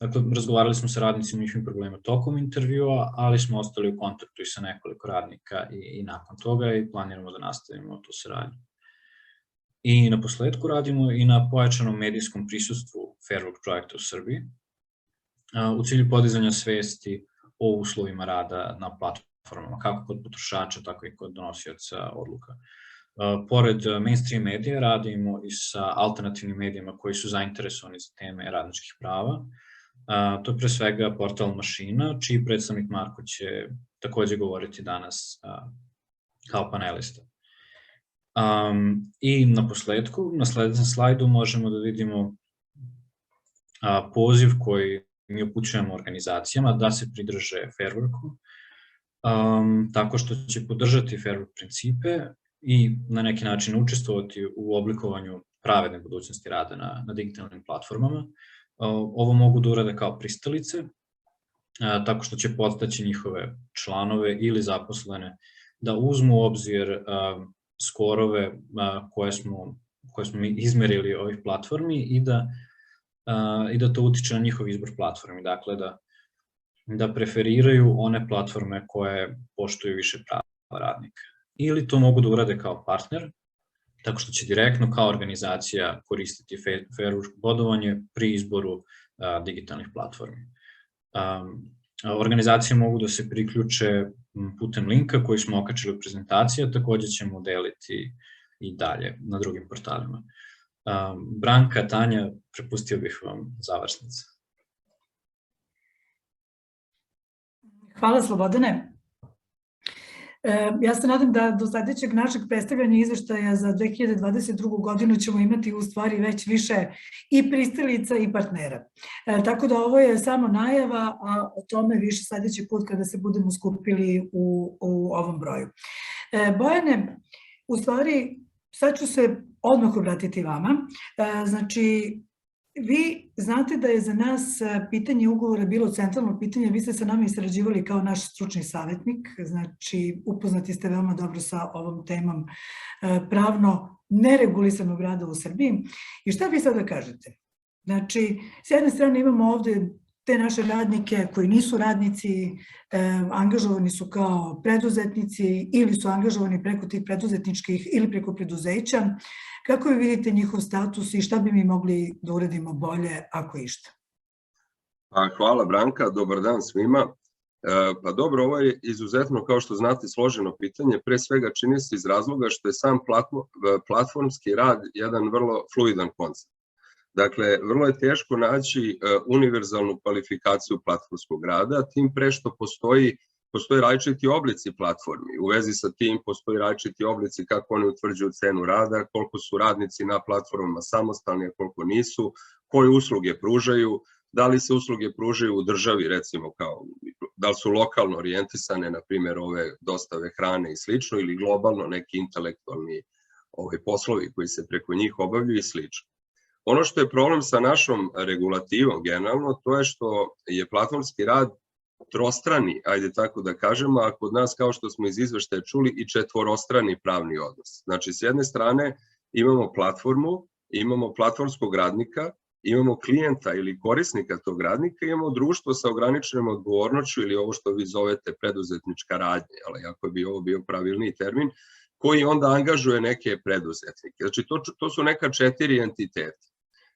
Dakle, razgovarali smo sa radnicima o njihovim problema tokom intervjua, ali smo ostali u kontaktu i sa nekoliko radnika i nakon toga i planiramo da nastavimo tu saradnju. I na posledku radimo i na pojačanom medijskom prisustvu Fair Work projekta u Srbiji u cilju podizanja svesti o uslovima rada na platformama, kako kod potrošača, tako i kod donosioca odluka. Pored mainstream medija radimo i sa alternativnim medijima koji su zainteresovani za teme radničkih prava. To je pre svega portal Mašina, čiji predstavnik Marko će takođe govoriti danas kao panelista. I na posledku, na sledećem slajdu možemo da vidimo poziv koji mi upućujemo organizacijama da se pridrže Fair Worku, tako što će podržati Fair Work principe i na neki način učestvovati u oblikovanju pravedne budućnosti rada na digitalnim platformama. Ovo mogu da urade kao pristalice, tako što će podstaći njihove članove ili zaposlene da uzmu u obzir skorove koje smo mi izmerili ovih platformi i da to utiče na njihov izbor platformi. Dakle, da preferiraju one platforme koje poštuju više prava radnika. Ili to mogu da urade kao partner, tako što će direktno kao organizacija koristiti Fair Work bodovanje pri izboru digitalnih platformi. Organizacije mogu da se priključe putem linka koji smo okačili u prezentaciji, a takođe ćemo deliti i dalje na drugim portalima. Branka, Tanja, prepustio bih vam završnicu. Hvala, Slobodane. Ja se nadam da do sledećeg našeg predstavljanja izveštaja za 2022. godinu ćemo imati u stvari već više i pristalica i partnera. Tako da ovo je samo najava, a o tome više sledeći put kada se budemo skupili u ovom broju. Bojane, u stvari sad ću se odmah obratiti vama. Znači, vi znate da je za nas pitanje ugovora bilo centralno pitanje, vi ste sa nama sarađivali kao naš stručni savjetnik, znači upoznati ste veoma dobro sa ovom temom pravno neregulisanog rada u Srbiji. I šta vi sada kažete? Znači, s jedne strane imamo ovde te naše radnike koji nisu radnici, angažovani su kao preduzetnici ili su angažovani preko tih preduzetničkih ili preko preduzeća. Kako vi vidite njihov status i šta bi mi mogli da uradimo bolje ako išta? Hvala Branka, dobar dan svima. Pa dobro, ovo je izuzetno, kao što znate, složeno pitanje. Pre svega čini se iz razloga što je sam platformski rad jedan vrlo fluidan koncept. Dakle, vrlo je teško naći univerzalnu kvalifikaciju platformskog rada, tim pre što postoje različiti oblici platformi. U vezi sa tim postoje različiti oblici kako oni utvrđuju cenu rada, koliko su radnici na platformama samostalni, a koliko nisu, koje usluge pružaju, da li se usluge pružaju u državi, recimo, da li su lokalno orijentisane, na primjer, ove dostave hrane i slično, ili globalno neki intelektualni poslovi koji se preko njih obavljaju i slično. Ono što je problem sa našom regulativom generalno, to je što je platformski rad trostrani, ajde tako da kažemo, a kod nas, kao što smo iz izveštaja čuli, i četvorostrani pravni odnos. Znači, s jedne strane imamo platformu, imamo platformskog radnika, imamo klijenta ili korisnika tog radnika, imamo društvo sa ograničenom odgovornošću ili ovo što vi zovete preduzetnička radnja, ali ako bi ovo bio pravilniji termin, koji onda angažuje neke preduzetnike. Znači, to su neka 4 entiteta.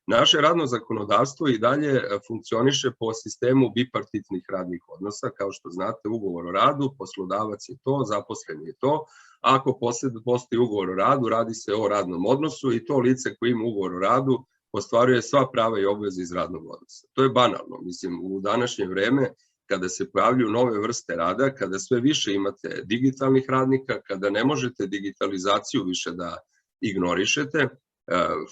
Naše radno zakonodavstvo i dalje funkcioniše po sistemu bipartitnih radnih odnosa, kao što znate, ugovor o radu, poslodavac je to, zaposleni je to, a ako postoji ugovor o radu, radi se o radnom odnosu i to lice koje ima ugovor o radu ostvaruje sva prava i obveze iz radnog odnosa. To je banalno, mislim, u današnje vreme, kada se pojavljuju nove vrste rada, kada sve više imate digitalnih radnika, kada ne možete digitalizaciju više da ignorišete,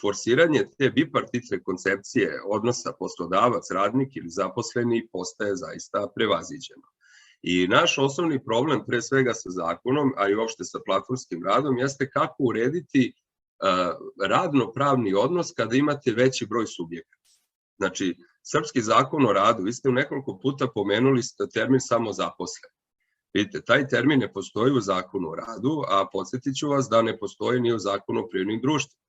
forsiranje te bipartitne koncepcije odnosa poslodavac-radnik ili zaposleni postaje zaista prevaziđeno. I naš osnovni problem, pre svega sa zakonom, a i uopšte sa platformskim radom, jeste kako urediti radno-pravni odnos kada imate veći broj subjekata. Znači, srpski zakon o radu, vi ste u nekoliko puta pomenuli termin samozaposlen. Vidite, taj termin ne postoji u zakonu o radu, a podsjetit ću vas da ne postoji ni u zakonu o privrednim društvima.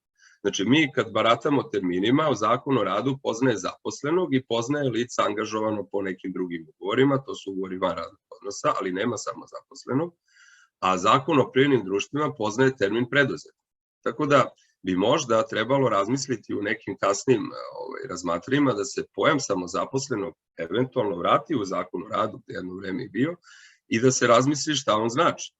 Znači, mi kad baratamo terminima, u zakonu o radu poznaje zaposlenog i poznaje lica angažovano po nekim drugim ugovorima, to su ugovori van radnog odnosa, ali nema samo zaposlenog, a zakon o privrednim društvima poznaje termin preduzetnik. Tako da bi možda trebalo razmisliti u nekim kasnim razmatranjima da se pojam samozaposlenog eventualno vrati u zakon o radu, gde jedno vreme je bio, i da se razmisli šta on znači.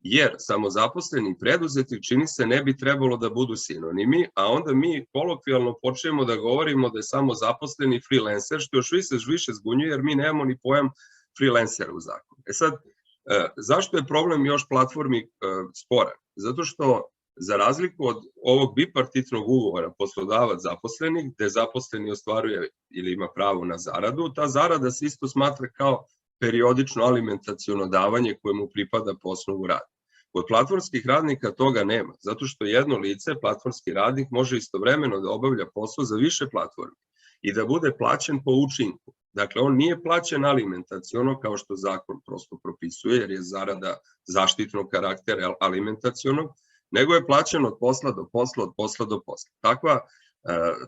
Jer samozaposleni preduzetnik čini se ne bi trebalo da budu sinonimi, a onda mi kolokvijalno počnemo da govorimo da je samozaposleni freelancer, što još više zbunjuje jer mi nemamo ni pojam freelancera u zakonu. Sad, zašto je problem još platformi sporan? Zato što za razliku od ovog bipartitnog ugovora poslodavac-zaposleni, gde zaposleni ostvaruje ili ima pravo na zaradu, ta zarada se isto smatra kao periodično alimentaciono davanje koje mu pripada po osnovu rada. Kod platformskih radnika toga nema, zato što jedno lice, platformski radnik, može istovremeno da obavlja posao za više platformi i da bude plaćen po učinku. Dakle, on nije plaćen alimentaciono kao što zakon prosto propisuje, jer je zarada zaštitnog karaktera alimentacionog, nego je plaćen od posla do posla, od posla do posla. Takva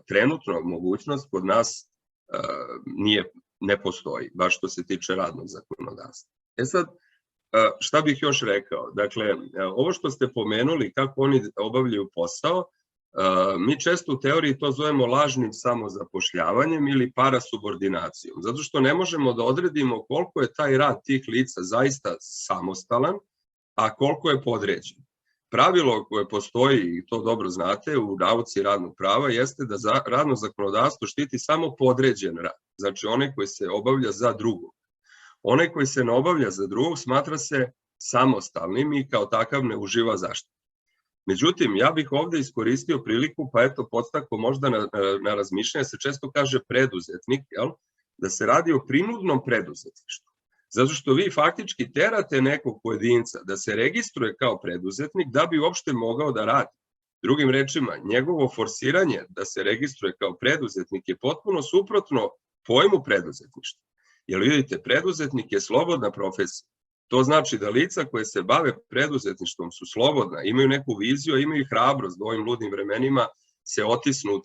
trenutno mogućnost kod nas ne postoji, baš što se tiče radnog zakonodavstva. Sad, šta bih još rekao? Dakle, ovo što ste pomenuli, kako oni obavljaju posao, mi često u teoriji to zovemo lažnim samozapošljavanjem ili parasubordinacijom, zato što ne možemo da odredimo koliko je taj rad tih lica zaista samostalan, a koliko je podređen. Pravilo koje postoji, i to dobro znate, u nauci radnog prava jeste da radno zakonodavstvo štiti samo podređen rad, znači onaj koji se obavlja za drugog. Onaj koji se ne obavlja za drugog smatra se samostalnim i kao takav ne uživa zaštitu. Međutim, ja bih ovde iskoristio priliku, pa eto, podstakao možda na razmišljanje, se često kaže preduzetnik, da se radi o prinudnom preduzetništvu. Zato što vi faktički terate nekog pojedinca da se registruje kao preduzetnik da bi uopšte mogao da radi. Drugim rečima, njegovo forsiranje da se registruje kao preduzetnik je potpuno suprotno pojmu preduzetništva. Jer vidite, preduzetnik je slobodna profesija. To znači da lica koje se bave preduzetništvom su slobodna, imaju neku viziju, imaju hrabrost da u ovim ludnim vremenima se otisnu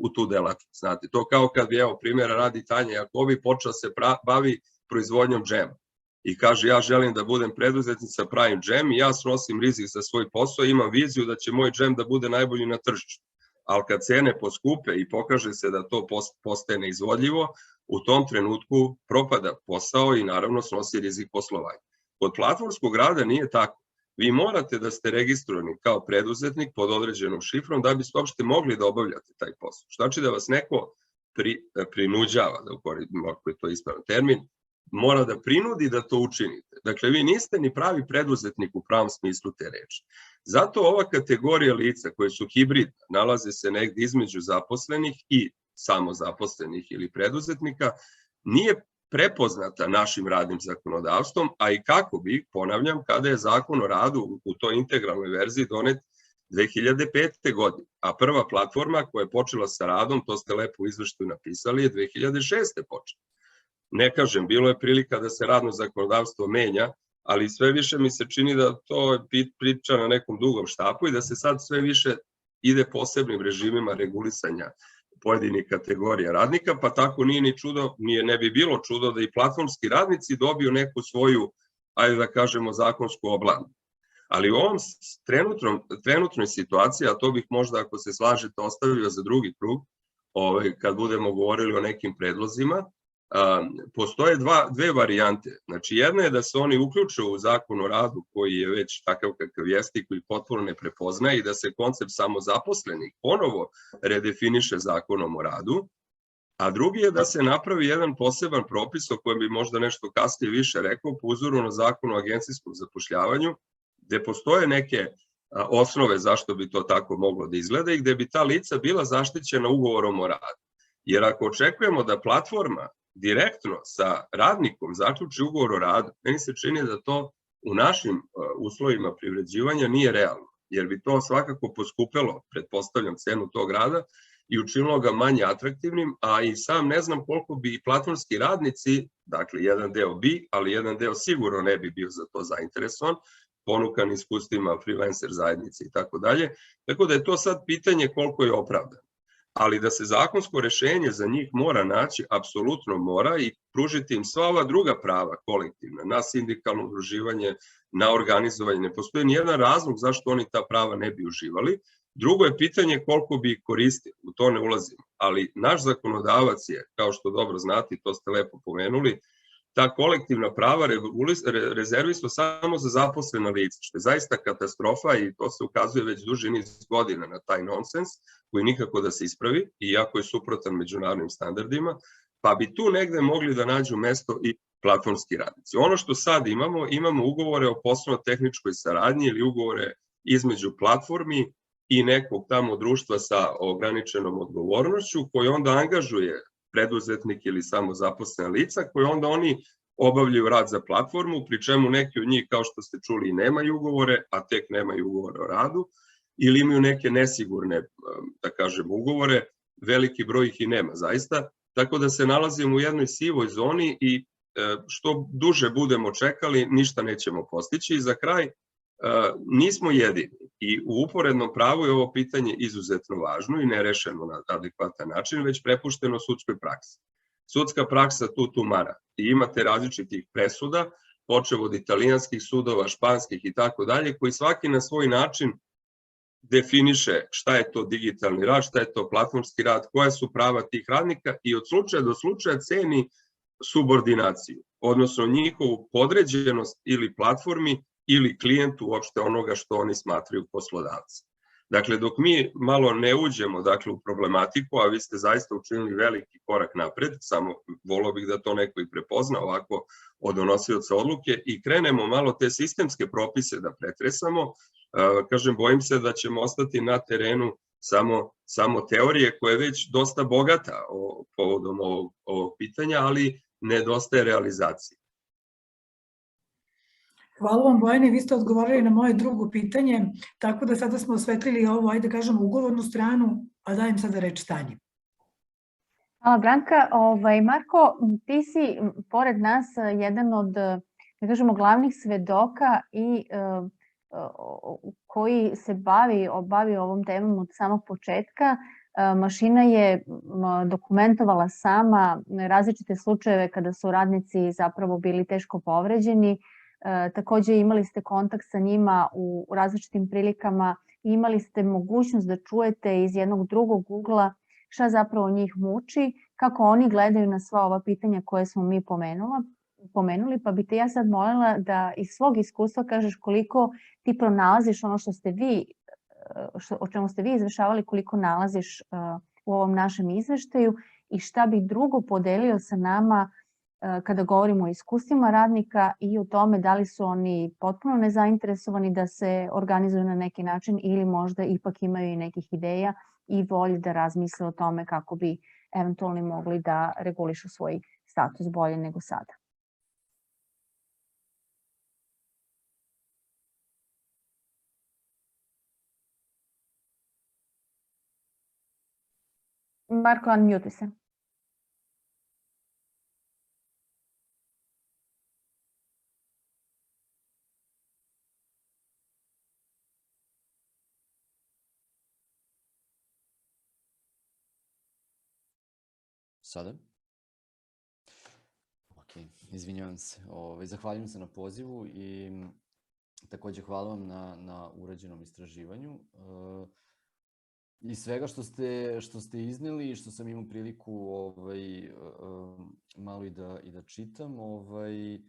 u tu delatnost. Znate, to kao kad bi, evo, primjera radi Tanja Jakobi, počela se bavi proizvodnjom džema i kaže ja želim da budem preduzetnica, pravim džem i ja snosim rizik za svoj posao, imam viziju da će moj džem da bude najbolji na tržištu. Ali kad cene poskupe i pokaže se da to postaje neizvodljivo, u tom trenutku propada posao i naravno snosi rizik poslovanja. Kod platformskog rada nije tako. Vi morate da ste registrovani kao preduzetnik pod određenom šifrom da biste uopšte mogli da obavljate taj posao. Što znači da vas neko prinuđava, da ukoristim ako je to ispravan termin, mora da prinudi da to učinite. Dakle, vi niste ni pravi preduzetnik u pravom smislu te reči. Zato ova kategorija lica koje su hibridna, nalaze se negdje između zaposlenih i samozaposlenih ili preduzetnika, nije prepoznata našim radnim zakonodavstvom, a i kako bi, ponavljam, kada je Zakon o radu u toj integralnoj verziji donet 2005. godine, a prva platforma koja je počela sa radom, to ste lepo u izveštaju napisali, je 2006. počela. Ne kažem, bilo je prilika da se radno zakonodavstvo menja, ali sve više mi se čini da to je priča na nekom dugom štapu i da se sad sve više ide posebnim režimima regulisanja pojedinih kategorija radnika, pa tako nije ni čudo, ne bi bilo čudo da i platformski radnici dobiju neku svoju, ajde da kažemo, zakonsku oblanu. Ali u ovom trenutnoj situaciji, a to bih možda, ako se slažete, ostavio za drugi krug, kad budemo govorili o nekim predlozima, postoje dve varijante. Znači, jedna je da se oni uključe u Zakon o radu koji je već takav kakav jeste i koji potpuno ne prepoznaje i da se koncept samozaposlenih ponovo redefiniše Zakonom o radu, a drugi je da se napravi jedan poseban propis o kojem bi možda nešto kasnije više rekao po uzoru na Zakon o agencijskom zapošljavanju, gde postoje neke osnove zašto bi to tako moglo da izgleda i gde bi ta lica bila zaštićena ugovorom o radu. Jer ako očekujemo da platforma direktno sa radnikom zaključi ugovor o radu, meni se čini da to u našim uslovima privređivanja nije realno, jer bi to svakako poskupelo, pretpostavljam, cenu tog rada i učinilo ga manje atraktivnim, a i sam ne znam koliko bi i platformski radnici, dakle jedan deo bi, ali jedan deo sigurno ne bi bio za to zainteresovan, ponukan iskustvima freelancer zajednice i tako dalje, tako da je to sad pitanje koliko je opravdano. Ali da se zakonsko rešenje za njih mora naći, apsolutno mora i pružiti im sva ova druga prava kolektivna, na sindikalno udruživanje, na organizovanje. Ne postoji nijedan razlog zašto oni ta prava ne bi uživali. Drugo je pitanje koliko bi ih koristili, u to ne ulazimo. Ali naš zakonodavac je, kao što dobro znate, to ste lepo pomenuli, ta kolektivna prava rezervisao samo za zaposlena lica, što je zaista katastrofa i to se ukazuje već duži niz godina na taj nonsens, koji nikako da se ispravi, iako je suprotan međunarodnim standardima, pa bi tu negde mogli da nađu mesto i platformski radnici. Ono što sad imamo ugovore o poslovno-tehničkoj saradnji ili ugovore između platformi i nekog tamo društva sa ograničenom odgovornošću, koji onda angažuje preduzetnik ili samozaposlena lica, koje onda oni obavljaju rad za platformu, pri čemu neki od njih, kao što ste čuli, nemaju ugovore, a tek nemaju ugovore o radu, ili imaju neke nesigurne, da kažem, ugovore, veliki broj ih i nema zaista, tako da se nalazimo u jednoj sivoj zoni i što duže budemo čekali, ništa nećemo postići. I za kraj, nismo jedini i u uporednom pravu je ovo pitanje izuzetno važno i nerešeno na adekvatan način, već prepušteno sudskoj praksi. Sudska praksa tu tumara i imate različitih presuda, počev od italijanskih sudova, španskih i tako dalje, koji svaki na svoj način definiše šta je to digitalni rad, šta je to platformski rad, koja su prava tih radnika i od slučaja do slučaja ceni subordinaciju, odnosno njihovu podređenost ili platformi ili klijentu uopšte onoga što oni smatraju poslodavci. Dakle, dok mi malo ne uđemo u problematiku, a vi ste zaista učinili veliki korak napred, samo volio bih da to neko i prepozna ovako od donosioca odluke i krenemo malo te sistemske propise da pretresamo, kažem, bojim se da ćemo ostati na terenu samo teorije koja je već dosta bogata povodom ovog pitanja, ali nedostaje realizacije. Hvala vam, Bojane, vi ste odgovorili na moje drugo pitanje, tako da sada smo osvetlili ovo, ajde da kažemo, ugovornu stranu, a dajem sada reč Tanji. Hvala, Branka. Marko, ti si pored nas jedan od, da kažemo, glavnih svedoka i koji se bavi ovom temom od samog početka. Mašina je dokumentovala sama različite slučajeve kada su radnici zapravo bili teško povređeni. Takođe imali ste kontakt sa njima u različitim prilikama, imali ste mogućnost da čujete iz jednog drugog ugla šta zapravo njih muči, kako oni gledaju na sva ova pitanja koje smo mi pomenuli, pa bi te ja sad molila da iz svog iskustva kažeš koliko ti pronalaziš ono što ste vi, o čemu ste vi izvešavali, koliko nalaziš u ovom našem izveštaju i šta bi drugo podelio sa nama kada govorimo o iskustvima radnika i o tome da li su oni potpuno nezainteresovani da se organizuju na neki način ili možda ipak imaju i nekih ideja i volje da razmisle o tome kako bi eventualno mogli da regulišu svoj status bolje nego sada. Marko, unmute se. Sada? Ok, izvinjavam se. Zahvaljujem se na pozivu i takođe hvala vam na urađenom istraživanju. I svega što ste izneli i što sam imao priliku malo i da čitam, i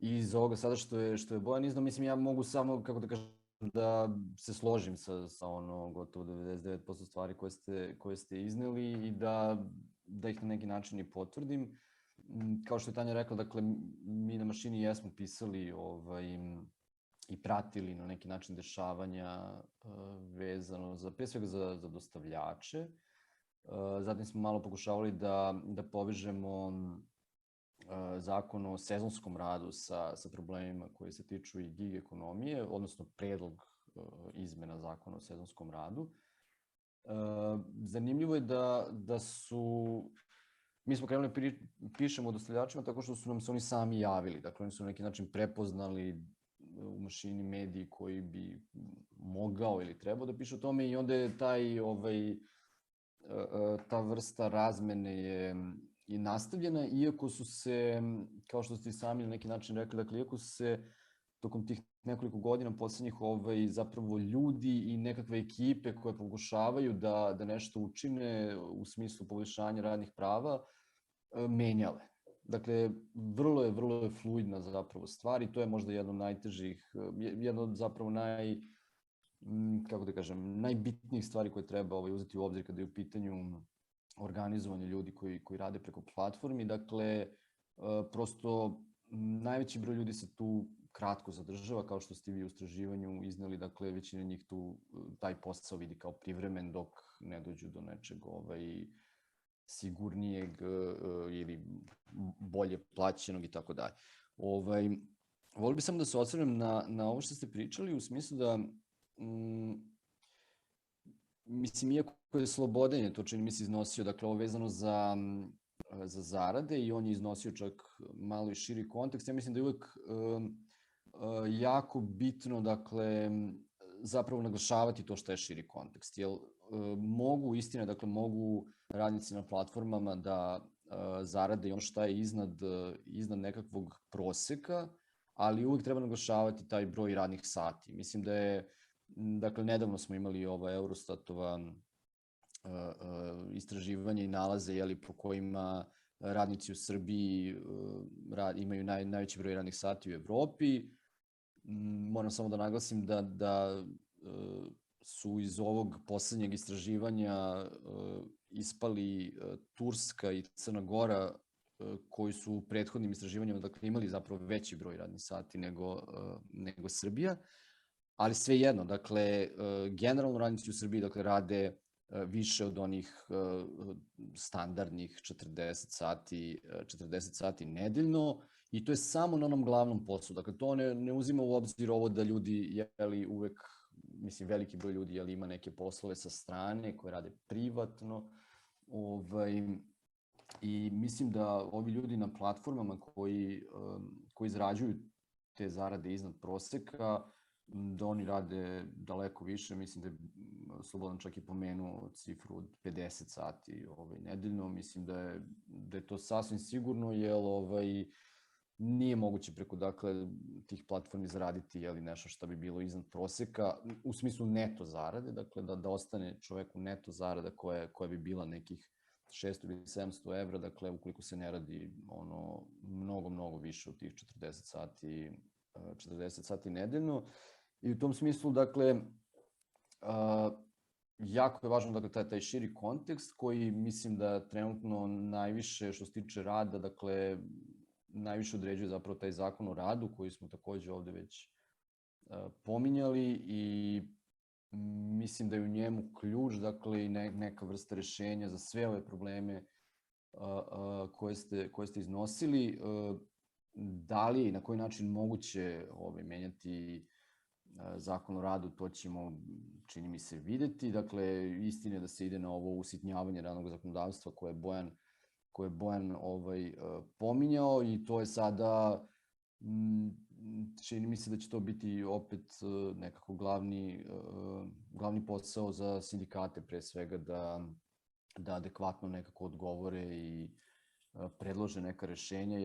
iz ovoga sada što je Bojan iznao, mislim ja mogu samo, kako da kažem, da se složim sa ono gotovo 99% stvari koje ste izneli i da ih na neki način i potvrdim. Kao što je Tanja rekla, dakle, mi na mašini jesmo pisali i pratili na neki način dešavanja vezano pre svega za dostavljače. Zatim smo malo pokušavali da povežemo zakon o sezonskom radu sa problemima koji se tiču i gig ekonomije, odnosno predlog izmena zakona o sezonskom radu. Zanimljivo je da su, mi smo krenuli pišemo o dostavljačima tako što su nam se oni sami javili, dakle oni su na neki način prepoznali u mašini mediji koji bi mogao ili trebao da piše o tome i onda je ta vrsta razmene je nastavljena, iako su se, kao što ste i sami na neki način rekli, dakle, iako su se tokom tih nekoliko godina poslednjih zapravo ljudi i nekakve ekipe koje pokušavaju da nešto učine u smislu poboljšanja radnih prava, menjale. Dakle, vrlo je fluidna zapravo stvar i to je možda jedno od najtežih, jedno od zapravo kako da kažem, najbitnijih stvari koje treba uzeti u obzir kada je u pitanju organizovanje ljudi koji rade preko platformi. Dakle, prosto najveći broj ljudi se tu kratko zadržava, kao što ste vi u istraživanju izneli, dakle, većina njih tu taj posao vidi kao privremen dok ne dođu do nečeg sigurnijeg ili bolje plaćenog i tako dalje. Volio bih samo da se osvrnem na ovo što ste pričali u smislu da, mislim, iako je Slobodan je to čini mi se iznosio, dakle, ovo vezano za zarade i on je iznosio čak malo i širi kontekst, ja mislim da je uvek jako bitno, dakle, zapravo naglašavati to što je širi kontekst, jer mogu, istina, dakle, mogu radnici na platformama da zarade i ono što je iznad nekakvog proseka, ali uvek treba naglašavati taj broj radnih sati. Mislim da je, dakle, nedavno smo imali Eurostatova istraživanje i nalaze po kojima radnici u Srbiji imaju najveći broj radnih sati u Evropi. Moram samo da naglasim da su iz ovog poslednjeg istraživanja ispali Turska i Crna Gora, koji su u prethodnim istraživanjima, dakle, imali zapravo veći broj radnih sati nego Srbija, ali svejedno, dakle, generalno radnici u Srbiji, dakle, rade više od onih standardnih 40 sati nedeljno i to je samo na onom glavnom poslu. Dakle, to ne uzima u obzir ovo da ljudi, uvek, mislim, veliki broj ljudi ima neke poslove sa strane koje rade privatno i mislim da ovi ljudi na platformama koji izrađuju te zarade iznad proseka da oni rade daleko više, mislim da je Slobodan čak i pomenuo cifru od 50 sati nedeljno, mislim da je to sasvim sigurno, jer nije moguće preko tih platformi zaraditi nešto što bi bilo iznad proseka, u smislu neto zarade, dakle da ostane čoveku neto zarada koja bi bila nekih 600 ili 700 evra, dakle ukoliko se ne radi mnogo više od tih 40 sati nedeljno. I u tom smislu, dakle, jako je važno taj širi kontekst koji mislim da trenutno najviše što se tiče rada, dakle, najviše određuje zapravo taj zakon o radu koji smo takođe ovde već pominjali i mislim da je u njemu ključ, dakle, i neka vrsta rešenja za sve ove probleme koje ste iznosili. Da li i na koji način moguće menjati zakon o radu, to ćemo, čini mi se, videti. Dakle, istina je da se ide na ovo usitnjavanje radnog zakonodavstva koje je Bojan pominjao i to je sada, čini mi se da će to biti opet nekako glavni posao za sindikate, pre svega da adekvatno nekako odgovore i predlože neka rešenja,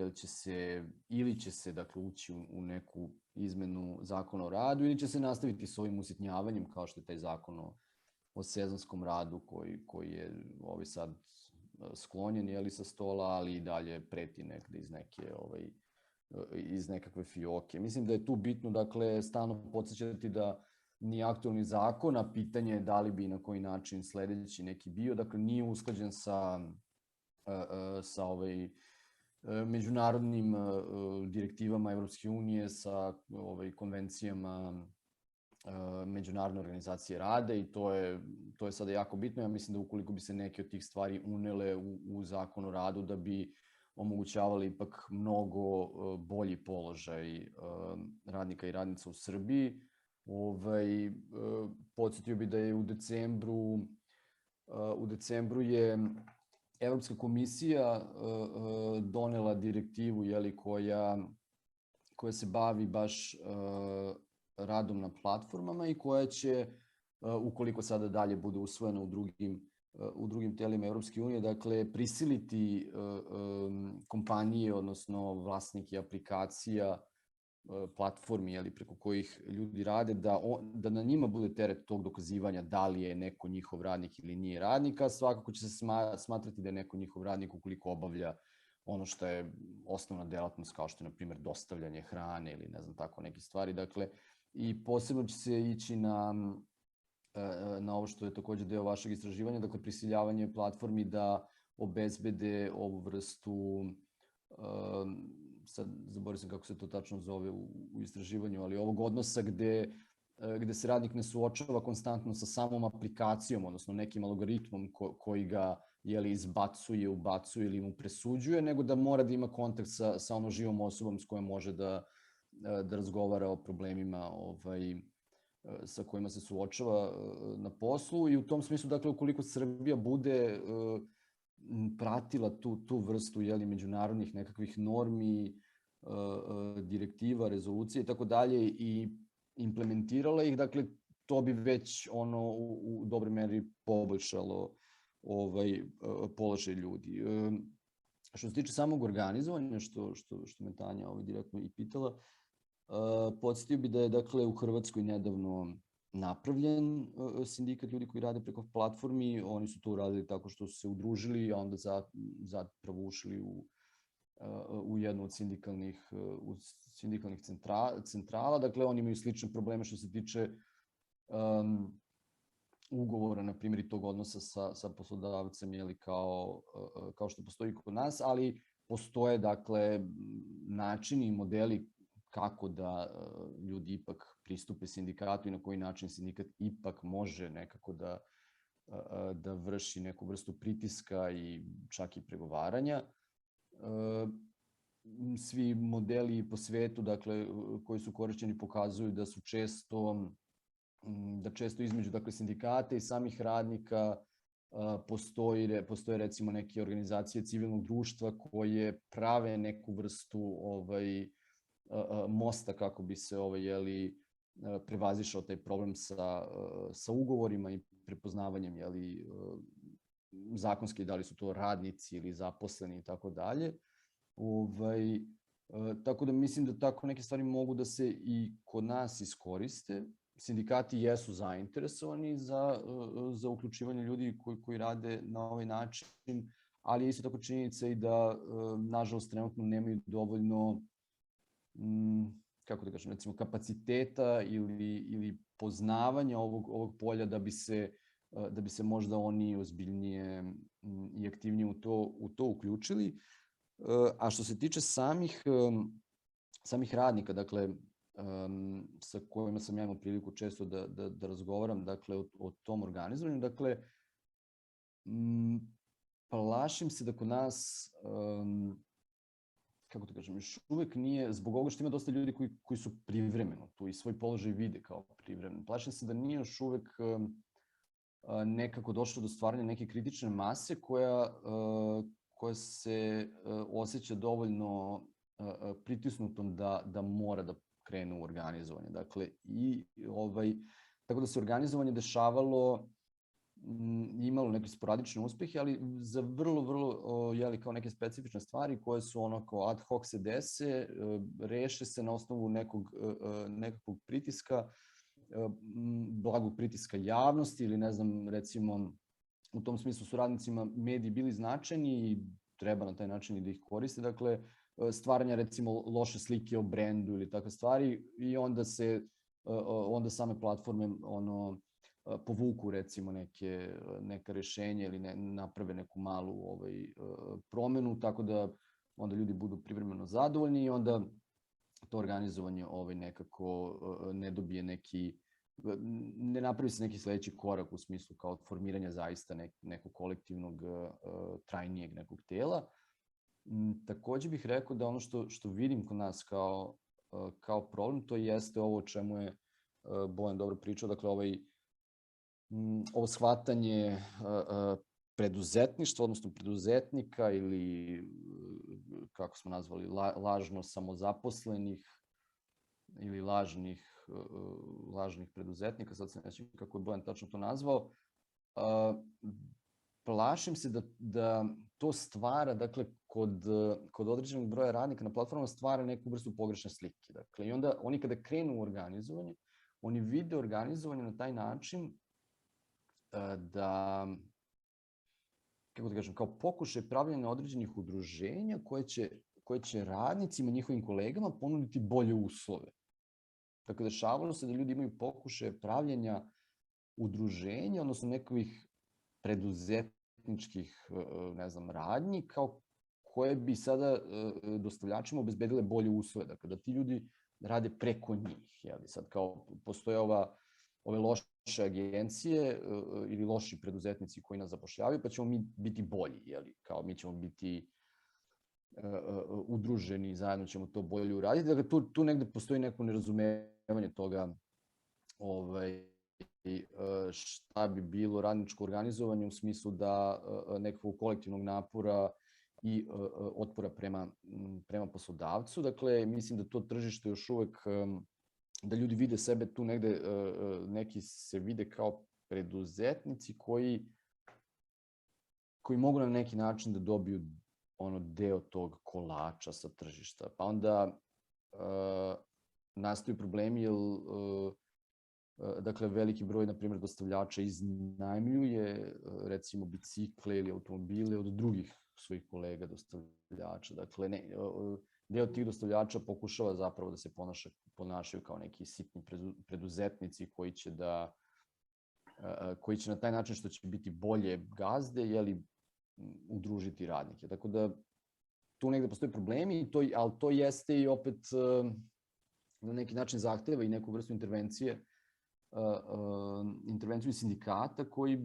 ili će se dakle ući u neku izmenu zakona o radu ili će se nastaviti s ovim usitnjavanjem kao što je taj zakon o sezonskom radu koji je sad sklonjen sa stola, ali i dalje preti negde iz nekakve fioke. Mislim da je tu bitno, dakle, stalno podsjećati da ni aktualni zakon, a pitanje je da li bi i na koji način sledeći neki bio, dakle, nije usklađen sa međunarodnim direktivama Evropske unije, sa konvencijama Međunarodne organizacije rada i to je sada jako bitno. Ja mislim da ukoliko bi se neke od tih stvari unele u zakon o radu, da bi omogućavali ipak mnogo bolji položaj radnika i radnica u Srbiji. Podsjetio bi da je u decembru je Evropska komisija donela direktivu koja se bavi baš radom na platformama i koja će, ukoliko sada dalje bude usvojena u drugim telima Evropske unije, dakle, prisiliti kompanije, odnosno vlasnike aplikacija, platformi preko kojih ljudi rade, da na njima bude teret tog dokazivanja da li je neko njihov radnik ili nije radnik, a svakako će se smatrati da je neko njihov radnik ukoliko obavlja ono što je osnovna delatnost, kao što je, na primjer, dostavljanje hrane ili ne znam, tako neke stvari. Dakle, i posebno će se ići na ovo što je takođe deo vašeg istraživanja, dakle, prisiljavanje platformi da obezbede ovu vrstu, sad zaboravio sam kako se to tačno zove u istraživanju, ali ovog odnosa gde se radnik ne suočava konstantno sa samom aplikacijom, odnosno nekim algoritmom koji ga izbacuje, ubacuje ili mu presuđuje, nego da mora da ima kontakt sa onom živom osobom s kojom može da razgovara o problemima sa kojima se suočava na poslu. I u tom smislu, dakle, ukoliko Srbija bude pratila tu vrstu međunarodnih nekakvih normi, direktiva, rezolucije i tako dalje i implementirala ih, dakle, to bi već u dobroj meri poboljšalo položaj ljudi. Što se tiče samog organizovanja, što me Tanja direktno i pitala, podsjetio bi da je, dakle, u Hrvatskoj nedavno napravljen sindikat ljudi koji rade preko platformi. Oni su to uradili tako što su se udružili, a onda zapravo ušli u jednu od sindikalnih centrala. Dakle, oni imaju slične probleme što se tiče ugovora, na primjer, i tog odnosa sa poslodavcem, kao što postoji kod nas, ali postoje, dakle, načini i modeli kako da ljudi ipak pristupe sindikatu i na koji način sindikat ipak može nekako da vrši neku vrstu pritiska i čak i pregovaranja. Svi modeli po svetu, dakle, koji su korišćeni pokazuju da su često između, dakle, sindikata i samih radnika postoje recimo neke organizacije civilnog društva koje prave neku vrstu mosta kako bi se prevazišao taj problem sa ugovorima i prepoznavanjem zakonski, da li su to radnici ili zaposleni i tako dalje. Tako da mislim da tako neke stvari mogu da se i kod nas iskoriste. Sindikati jesu zainteresovani za uključivanje ljudi koji rade na ovaj način, ali je isto tako činjenica i da, nažalost, trenutno nemaju dovoljno, kako da kažem, recimo kapaciteta ili poznavanja ovog polja da bi se možda oni ozbiljnije i aktivnije u to uključili. A što se tiče samih radnika, dakle, sa kojima sam ja imao priliku često da razgovaram, dakle, o tom organizovanju, dakle, plašim se da kod nas, kako da kažem, još uvek nije, zbog ovoga što ima dosta ljudi koji su privremeno tu i svoj položaj vide kao privremeno. Plašim se da nije još uvek nekako došlo do stvaranja neke kritične mase koja se osjeća dovoljno pritisnutom da mora da krene u organizovanje. Dakle, tako da se organizovanje dešavalo, imalo neke sporadične uspehe, ali za vrlo, kao neke specifične stvari koje su onako ad hoc se dese, reše se na osnovu nekakvog pritiska, blagog pritiska javnosti ili ne znam, recimo, u tom smislu su radnicima mediji bili značajni i treba na taj način i da ih koriste. Dakle, stvaranja recimo loše slike o brendu ili takve stvari i onda same platforme povuku recimo neka rešenja ili naprave neku malu promenu, tako da onda ljudi budu privremeno zadovoljni i onda to organizovanje nekako ne dobije ne napravi se neki sledeći korak u smislu kao formiranja zaista nekog kolektivnog, trajnijeg nekog tela. Takođe bih rekao da ono što vidim kod nas kao problem, to jeste ovo o čemu je Bojan dobro pričao, dakle ovo shvatanje preduzetništva, odnosno preduzetnika ili, kako smo nazvali, lažno samozaposlenih ili lažnih preduzetnika, sad se nećem kako je Bojan tačno to nazvao. Plašim se da to stvara, dakle, kod određenog broja radnika na platformama stvara neku vrstu pogrešne slike. Dakle, i onda oni kada krenu u organizovanje, oni vide organizovanje na taj način da, kako da kažem, kao pokušaj pravljanja određenih udruženja koje će radnicima, njihovim kolegama ponuditi bolje uslove. Dakle, dešavalo se da ljudi imaju pokušaje pravljenja udruženja, odnosno nekakvih preduzetničkih, ne znam, radnji, kao koje bi sada dostavljačima obezbedile bolje uslove. Dakle, da ti ljudi rade preko njih. Sad kao postoje ove loše agencije ili loši preduzetnici koji nas zapošljavaju, pa ćemo mi biti bolji, kao mi ćemo biti udruženi, zajedno ćemo to bolje uraditi. Dakle, tu negde postoji neko nerazumevanje toga šta bi bilo radničko organizovanje u smislu da nekakvog kolektivnog napora i otpora prema poslodavcu. Dakle, mislim da to tržište još uvek, da ljudi vide sebe tu negde, neki se vide kao preduzetnici koji mogu na neki način da dobiju deo tog kolača sa tržišta. Pa onda nastaju problemi jer dakle, veliki broj, na primjer, dostavljača iznajmljuje, recimo, bicikle ili automobile od drugih svojih kolega dostavljača. Dakle, deo tih dostavljača pokušava zapravo da se ponašaju kao neki sitni preduzetnici koji će na taj način, što će biti bolje gazde, udružiti radnike. Tako da tu negde postoje problemi, ali to jeste i opet na neki način zahteva i neku vrstu intervenciju sindikata koji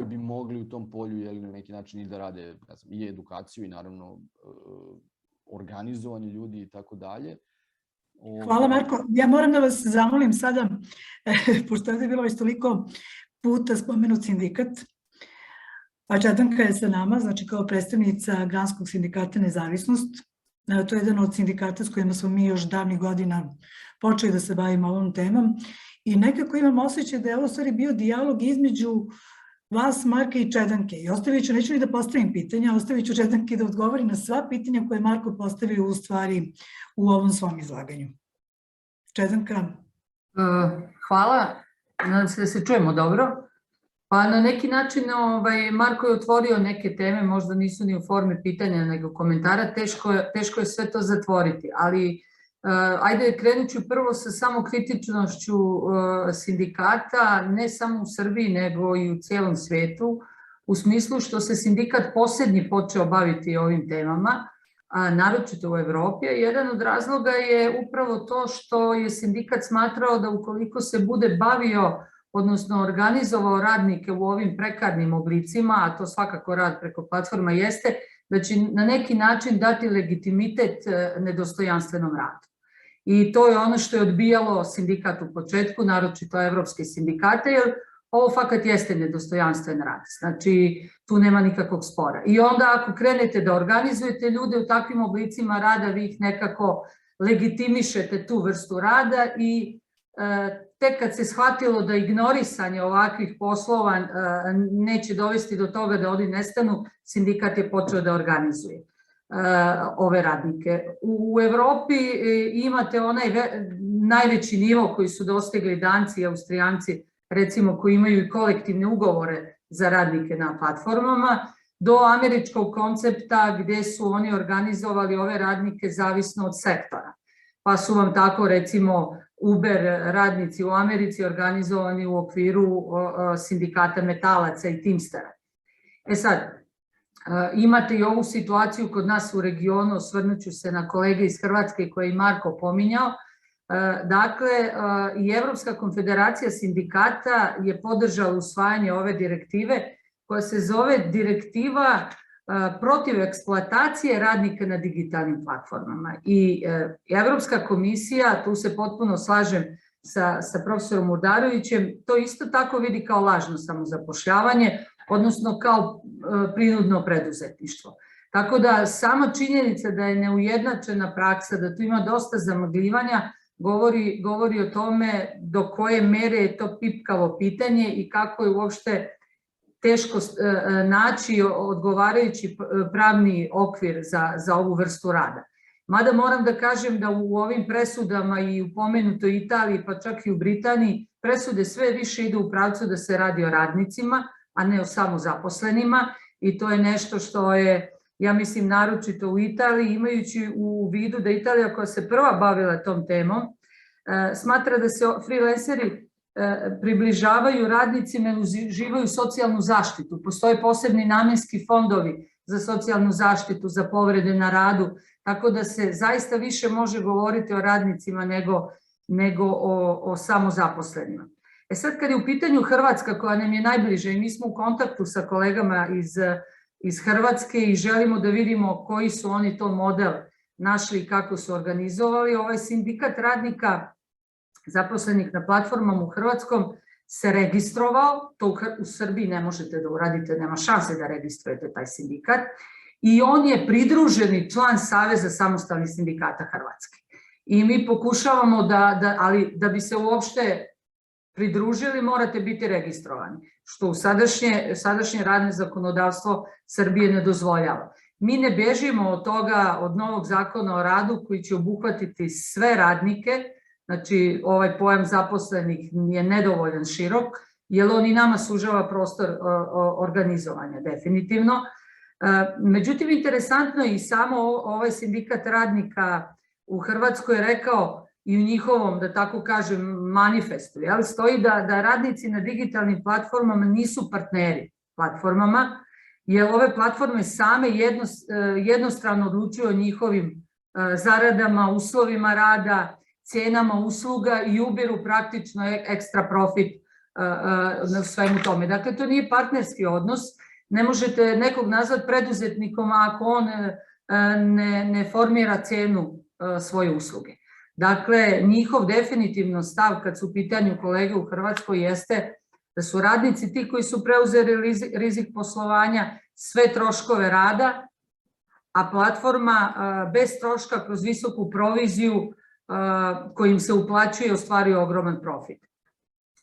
bi mogli u tom polju na neki način i da rade i edukaciju i naravno organizovanje ljudi i tako dalje. Hvala, Marko. Ja moram da vas zamolim sada, pošto je bilo već toliko puta spomenut sindikat, a Četanka je sa nama, znači kao predstavnica Granskog sindikata Nezavisnost. To je jedan od sindikata s kojima smo mi još davnih godina počeli da se bavimo ovom temom i nekako imam osjećaj da je ovo stvari bio dijalog između vas, Marka i Čedanke. I ostavit ću, neću ni da postavim pitanja, ostavit ću Čedanke da odgovori na sva pitanja koje je Marko postavio u stvari u ovom svom izlaganju. Čedanka? Hvala, nadam se da se čujemo dobro. Pa na neki način Marko je otvorio neke teme, možda nisu ni u formi pitanja nego komentara, teško je sve to zatvoriti, ali ajde krenut ću prvo sa samokritičnošću sindikata, ne samo u Srbiji nego i u cijelom svijetu, u smislu što se sindikat posljednji počeo baviti ovim temama, naročito u Evropi. Jedan od razloga je upravo to što je sindikat smatrao da ukoliko se bude bavio, odnosno organizovao radnike u ovim prekarnim oblicima, a to svakako rad preko platforma jeste, da će na neki način dati legitimitet nedostojanstvenom radu. I to je ono što je odbijalo sindikat u početku, naročito evropske sindikate, jer ovo fakat jeste nedostojanstven rad. Znači, tu nema nikakvog spora. I onda ako krenete da organizujete ljude u takvim oblicima rada, vi ih nekako legitimišete tu vrstu rada i tek kad se shvatilo da ignorisanje ovakvih poslova neće dovesti do toga da oni nestanu, sindikat je počeo da organizuje ove radnike. U Evropi imate onaj najveći nivo koji su dostigli Danci i Austrijanci, recimo koji imaju i kolektivne ugovore za radnike na platformama, do američkog koncepta gdje su oni organizovali ove radnike zavisno od sektora. Pa su vam tako recimo Uber radnici u Americi organizovani u okviru sindikata metalaca i Teamstera. Sad, imate i ovu situaciju kod nas u regionu, osvrnut ću se na kolege iz Hrvatske koje je i Marko pominjao. Dakle, i Evropska konfederacija sindikata je podržala usvajanje ove direktive koja se zove Direktiva protiv eksploatacije radnika na digitalnim platformama. I Evropska komisija, tu se potpuno slažem sa profesorom Urdarovićem, to isto tako vidi kao lažno samozapošljavanje, odnosno kao prinudno preduzetništvo. Tako da sama činjenica da je neujednačena praksa, da tu ima dosta zamagljivanja, govori o tome do koje mere je to pipkavo pitanje i kako je uopšte teško naći odgovarajući pravni okvir za ovu vrstu rada. Mada moram da kažem da u ovim presudama i u pomenutoj Italiji, pa čak i u Britaniji, presude sve više idu u pravcu da se radi o radnicima, a ne o samozaposlenima, i to je nešto što je, ja mislim, naročito u Italiji, imajući u vidu da Italija koja se prva bavila tom temom, smatra da se freelanceri približavaju radnicima i uživaju socijalnu zaštitu. Postoje posebni namjenski fondovi za socijalnu zaštitu, za povrede na radu, tako da se zaista više može govoriti o radnicima nego o samozaposlenima. Sad kad je u pitanju Hrvatska koja nam je najbliže i mi smo u kontaktu sa kolegama iz Hrvatske i želimo da vidimo koji su oni to model našli i kako su organizovali, ovaj sindikat radnika zaposlenih na platformama u Hrvatskom se registrovao, to u Srbiji ne možete da uradite, nema šanse da registrujete taj sindikat, i on je pridruženi član Saveza samostalnih sindikata Hrvatske. I mi pokušavamo ali da bi se uopšte pridružili morate biti registrovani, što u sadašnje radno zakonodavstvo Srbije ne dozvoljava. Mi ne bežimo od toga, od novog zakona o radu koji će obuhvatiti sve radnike. Znači, ovaj pojam zaposlenih je nedovoljan širok, jer on i nama sužava prostor organizovanja, definitivno. Međutim, interesantno je i samo ovaj sindikat radnika u Hrvatskoj je rekao i u njihovom, da tako kažem, manifestu, stoji da radnici na digitalnim platformama nisu partneri platformama, jer ove platforme same jednostrano odlučuju o njihovim zaradama, uslovima rada, cijenama usluga i ubiru praktično ekstra profit na svemu tome. Dakle, to nije partnerski odnos. Ne možete nekog nazvati preduzetnikom ako on ne formira cijenu svoje usluge. Dakle, njihov definitivno stav kad su u pitanju kolege u Hrvatskoj jeste da su radnici ti koji su preuzeli rizik poslovanja, sve troškove rada, a platforma bez troška kroz visoku proviziju kojim se uplaćuje ostvaruje ogroman profit.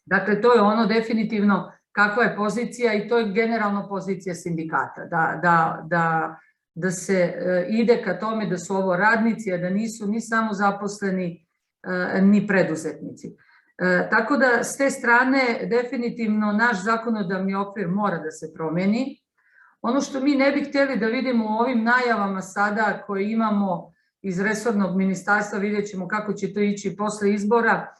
Dakle, to je ono definitivno kakva je pozicija i to je generalno pozicija sindikata, da se ide ka tome da su ovo radnici, a da nisu ni samo zaposleni ni preduzetnici. Tako da s te strane definitivno naš zakonodavni okvir mora da se promeni. Ono što mi ne bi htjeli da vidimo u ovim najavama sada koje imamo iz resornog ministarstva, vidjet ćemo kako će to ići posle izbora,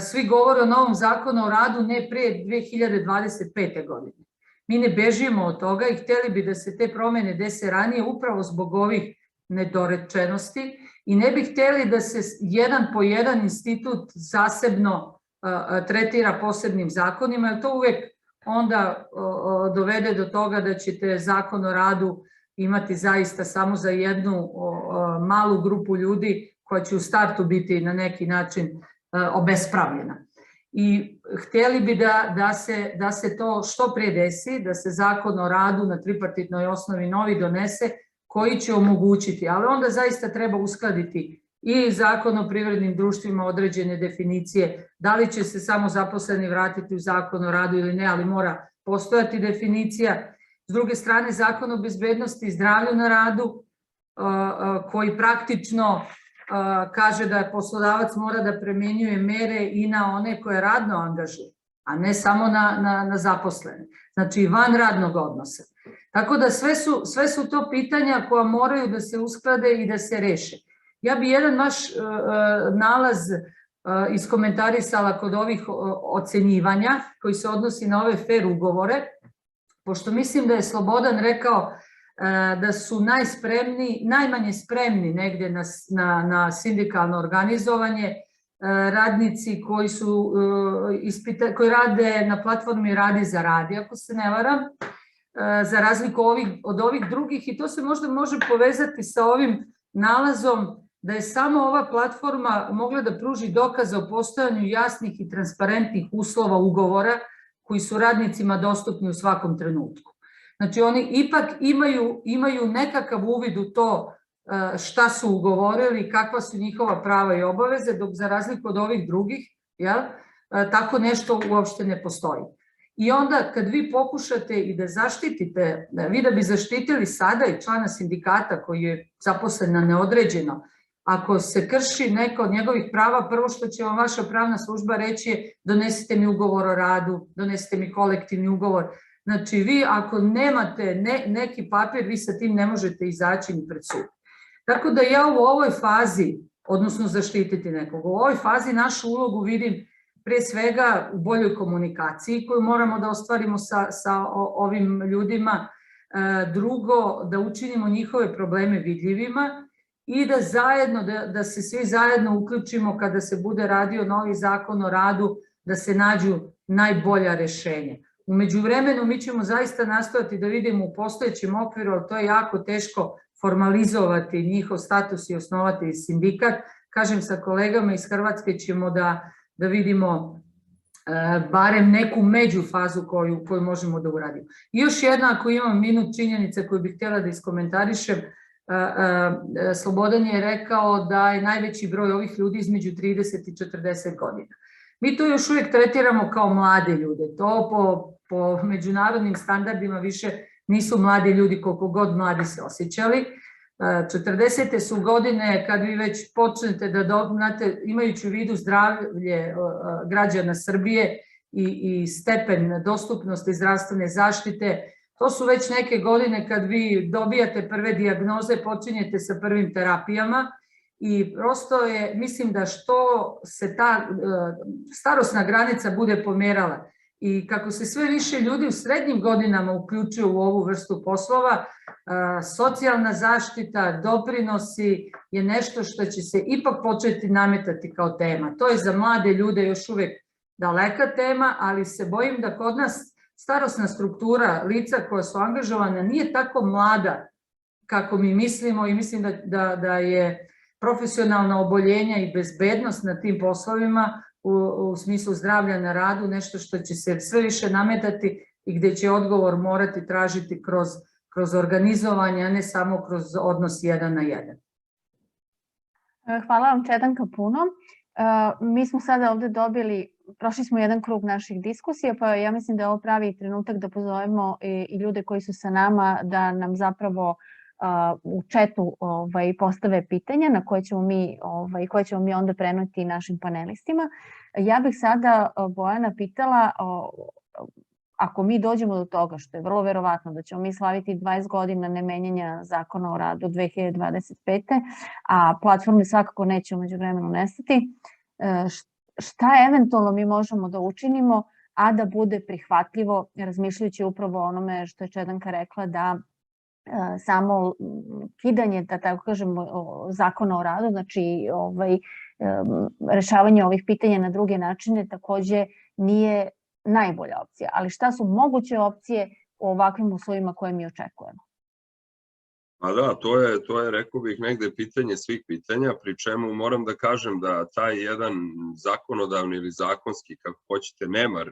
svi govore o novom zakonu o radu ne pre 2025. godine. Mi ne bežimo od toga i htjeli bi da se te promjene dese ranije upravo zbog ovih nedorečenosti i ne bi htjeli da se jedan po jedan institut zasebno tretira posebnim zakonima, jer to uvek onda dovede do toga da ćete zakon o radu imati zaista samo za jednu malu grupu ljudi koja će u startu biti na neki način obespravljena. I htjeli bi da se to što prije desi, da se zakon o radu na tripartitnoj osnovi novi donese koji će omogućiti, ali onda zaista treba uskladiti i zakon o privrednim društvima određene definicije, da li će se samo zaposleni vratiti u zakon o radu ili ne, ali mora postojati definicija. S druge strane, zakon o bezbednosti i zdravlju na radu koji praktično kaže da poslodavac mora da primenjuje mere i na one koje radno angažuje, a ne samo na zaposlene, znači van radnog odnosa. Tako da sve su to pitanja koja moraju da se usklade i da se reše. Ja bi jedan vaš nalaz iskomentarisala kod ovih ocenjivanja koji se odnosi na ove fair ugovore, pošto mislim da je Slobodan rekao da su najmanje spremni negde na sindikalno organizovanje radnici koji rade na platformi Radi za radi, ako se ne varam, za razliku od ovih drugih, i to se možda može povezati sa ovim nalazom da je samo ova platforma mogla da pruži dokaze o postojanju jasnih i transparentnih uslova ugovora koji su radnicima dostupni u svakom trenutku. Znači oni ipak imaju nekakav uvid u to šta su ugovorili, kakva su njihova prava i obaveze, dok za razliku od ovih drugih, tako nešto uopšte ne postoji. I onda kad vi pokušate i da zaštitite, vi da bi zaštitili sada i člana sindikata koji je zaposlen na neodređeno, ako se krši neko od njegovih prava, prvo što će vam vaša pravna služba reći je donesite mi ugovor o radu, donesite mi kolektivni ugovor. Znači vi ako nemate neki papir, vi sa tim ne možete izaći ni pred sud. Tako da ja u ovoj fazi, odnosno zaštititi nekog, u ovoj fazi našu ulogu vidim pre svega u boljoj komunikaciji koju moramo da ostvarimo sa ovim ljudima. Drugo, da učinimo njihove probleme vidljivima i da se svi zajedno uključimo kada se bude radio novi zakon o radu, da se nađu najbolja rešenja. U međuvremenu mi ćemo zaista nastojati da vidimo u postojećem okviru, ali to je jako teško formalizovati njihov status i osnovati sindikat. Kažem, sa kolegama iz Hrvatske ćemo da vidimo barem neku međufazu koju možemo da uradimo. I još jedna, ako imam minut, činjenica koju bih htjela da iskomentarišem, Slobodan je rekao da je najveći broj ovih ljudi između 30 i 40 godina. Mi to još uvijek tretiramo kao mlade ljude. To po međunarodnim standardima više nisu mladi ljudi koliko god mladi se osjećali. 40. su godine kad vi već počnete da znate, imajući u vidu zdravlje građana Srbije i stepen dostupnosti zdravstvene zaštite, to su već neke godine kad vi dobijate prve dijagnoze, počinjete sa prvim terapijama i prosto je, mislim da što se ta starosna granica bude pomerala i kako se sve više ljudi u srednjim godinama uključuju u ovu vrstu poslova, socijalna zaštita, doprinosi je nešto što će se ipak početi nametati kao tema. To je za mlade ljude još uvek daleka tema, ali se bojim da kod nas starosna struktura lica koja su angažovana nije tako mlada kako mi mislimo i mislim da je profesionalna oboljenja i bezbednost na tim poslovima u smislu zdravlja na radu nešto što će se sve više nametati i gde će odgovor morati tražiti kroz organizovanje, a ne samo kroz odnos 1 na 1. Hvala vam, Četanka, puno. Mi smo sada ovde prošli smo jedan krug naših diskusija, pa ja mislim da je ovo pravi trenutak da pozovemo i ljude koji su sa nama da nam zapravo u chatu postave pitanja na koje ćemo mi onda prenoti našim panelistima. Ja bih sada Bojana pitala, ako mi dođemo do toga, što je vrlo verovatno da ćemo mi slaviti 20 godina nemenjanja zakona o radu 2025. a platforme svakako neće umeđu vremenu nestati, šta eventualno mi možemo da učinimo, a da bude prihvatljivo, razmišljajući upravo o onome što je Čedanka rekla, da samo kidanje, da tako kažemo, zakona o radu, znači rešavanje ovih pitanja na druge načine takođe nije najbolja opcija. Ali šta su moguće opcije u ovakvim uslovima koje mi očekujemo? Pa da, to je, rekao bih, negde pitanje svih pitanja, pri čemu moram da kažem da taj jedan zakonodavni ili zakonski, kako hoćete, nemar,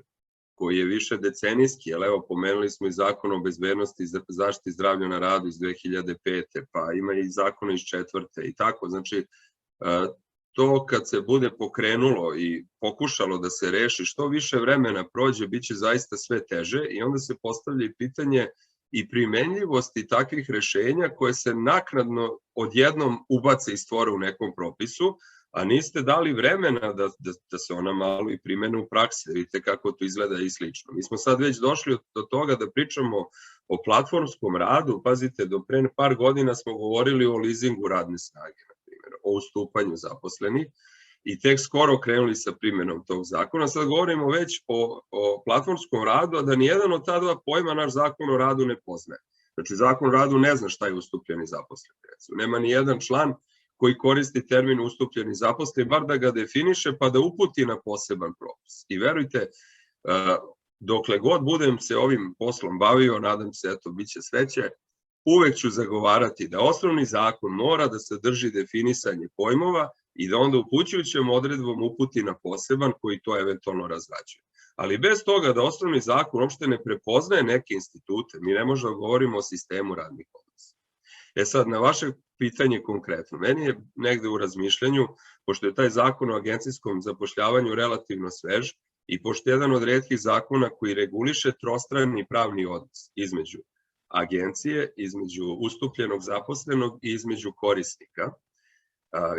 koji je više decenijski, jer evo, pomenuli smo i zakon o bezbednosti i zaštiti zdravlja na radu iz 2005. Pa ima i zakon iz 2004. i tako, znači, to kad se bude pokrenulo i pokušalo da se reši, što više vremena prođe, bit će zaista sve teže i onda se postavlja i pitanje i primenljivosti takvih rešenja koje se naknadno odjednom ubace i stvore u nekom propisu, a niste dali vremena da se ona malo i primene u praksi, da vidite kako to izgleda i slično. Mi smo sad već došli do toga da pričamo o platformskom radu, pazite, do pre par godina smo govorili o leasingu radne snage, na primjer, o ustupanju zaposlenih, i tek skoro krenuli sa primjenom tog zakona. Sad govorimo već o platformskom radu, a da nijedan od ta dva pojma naš zakon o radu ne poznaje. Znači, zakon o radu ne zna šta je ustupljeni zaposleni. Nema ni jedan član koji koristi termin ustupljeni zaposleni, bar da ga definiše pa da uputi na poseban propis. I verujte, dokle god budem se ovim poslom bavio, nadam se, eto, bit će sveće, uvek ću zagovarati da osnovni zakon mora da sadrži definisanje pojmova i da onda upućujućem odredbom uputi na poseban koji to eventualno razrađuje. Ali bez toga da osnovni zakon uopšte ne prepoznaje neke institute, mi ne možemo da govorimo o sistemu radnih odnosa. Sad, na vaše pitanje konkretno, meni je negde u razmišljanju, pošto je taj zakon o agencijskom zapošljavanju relativno svež i pošto je jedan od retkih zakona koji reguliše trostrani pravni odnos između agencije, između ustupljenog zaposlenog i između korisnika.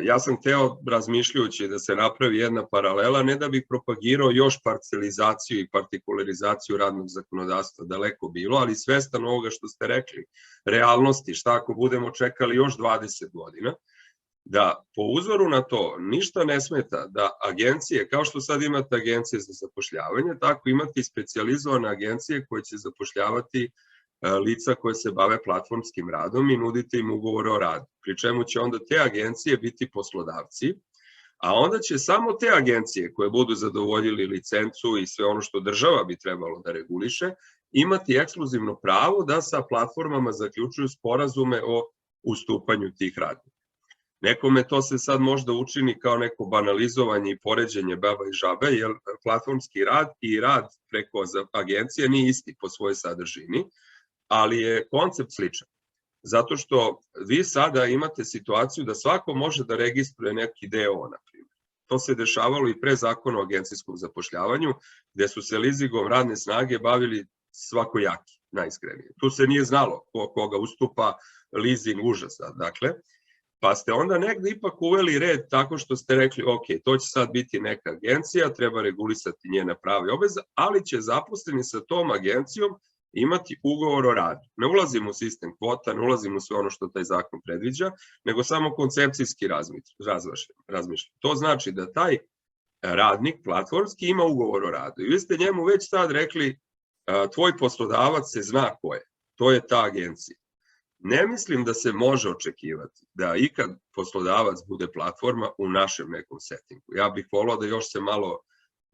Ja sam hteo, razmišljajući, da se napravi jedna paralela, ne da bih propagirao još parcelizaciju i partikularizaciju radnog zakonodavstva, daleko bilo, ali svestan ovoga što ste rekli, realnosti, šta ako budemo čekali još 20 godina, da po uzoru na to ništa ne smeta da agencije, kao što sad imate agencije za zapošljavanje, tako imate i specijalizovane agencije koje će zapošljavati lica koje se bave platformskim radom i nudite im ugovore o radu. Pri čemu će onda te agencije biti poslodavci, a onda će samo te agencije koje budu zadovoljili licencu i sve ono što država bi trebalo da reguliše, imati ekskluzivno pravo da sa platformama zaključuju sporazume o ustupanju tih radnika. Nekome to se sad možda učini kao neko banalizovanje i poređenje baba i žabe, jer platformski rad i rad preko agencije nije isti po svojoj sadržini, ali je koncept sličan. Zato što vi sada imate situaciju da svako može da registruje neki DO, na primjer. To se dešavalo i pre zakona o agencijskom zapošljavanju, gde su se leasingom radne snage bavili svakojaki, najiskrenije. Tu se nije znalo koga ustupa leasing, užasa, dakle. Pa ste onda negde ipak uveli red tako što ste rekli, ok, to će sad biti neka agencija, treba regulisati njena prava i obaveze, ali će zaposleni sa tom agencijom imati ugovor o radu. Ne ulazimo u sistem kvota, ne ulazimo u sve ono što taj zakon predviđa, nego samo koncepcijski razmišljam. To znači da taj radnik platformski ima ugovor o radu. I vi ste njemu već sad rekli, tvoj poslodavac se zna ko je. To je ta agencija. Ne mislim da se može očekivati da ikad poslodavac bude platforma u našem nekom settingu. Ja bih volao da još se malo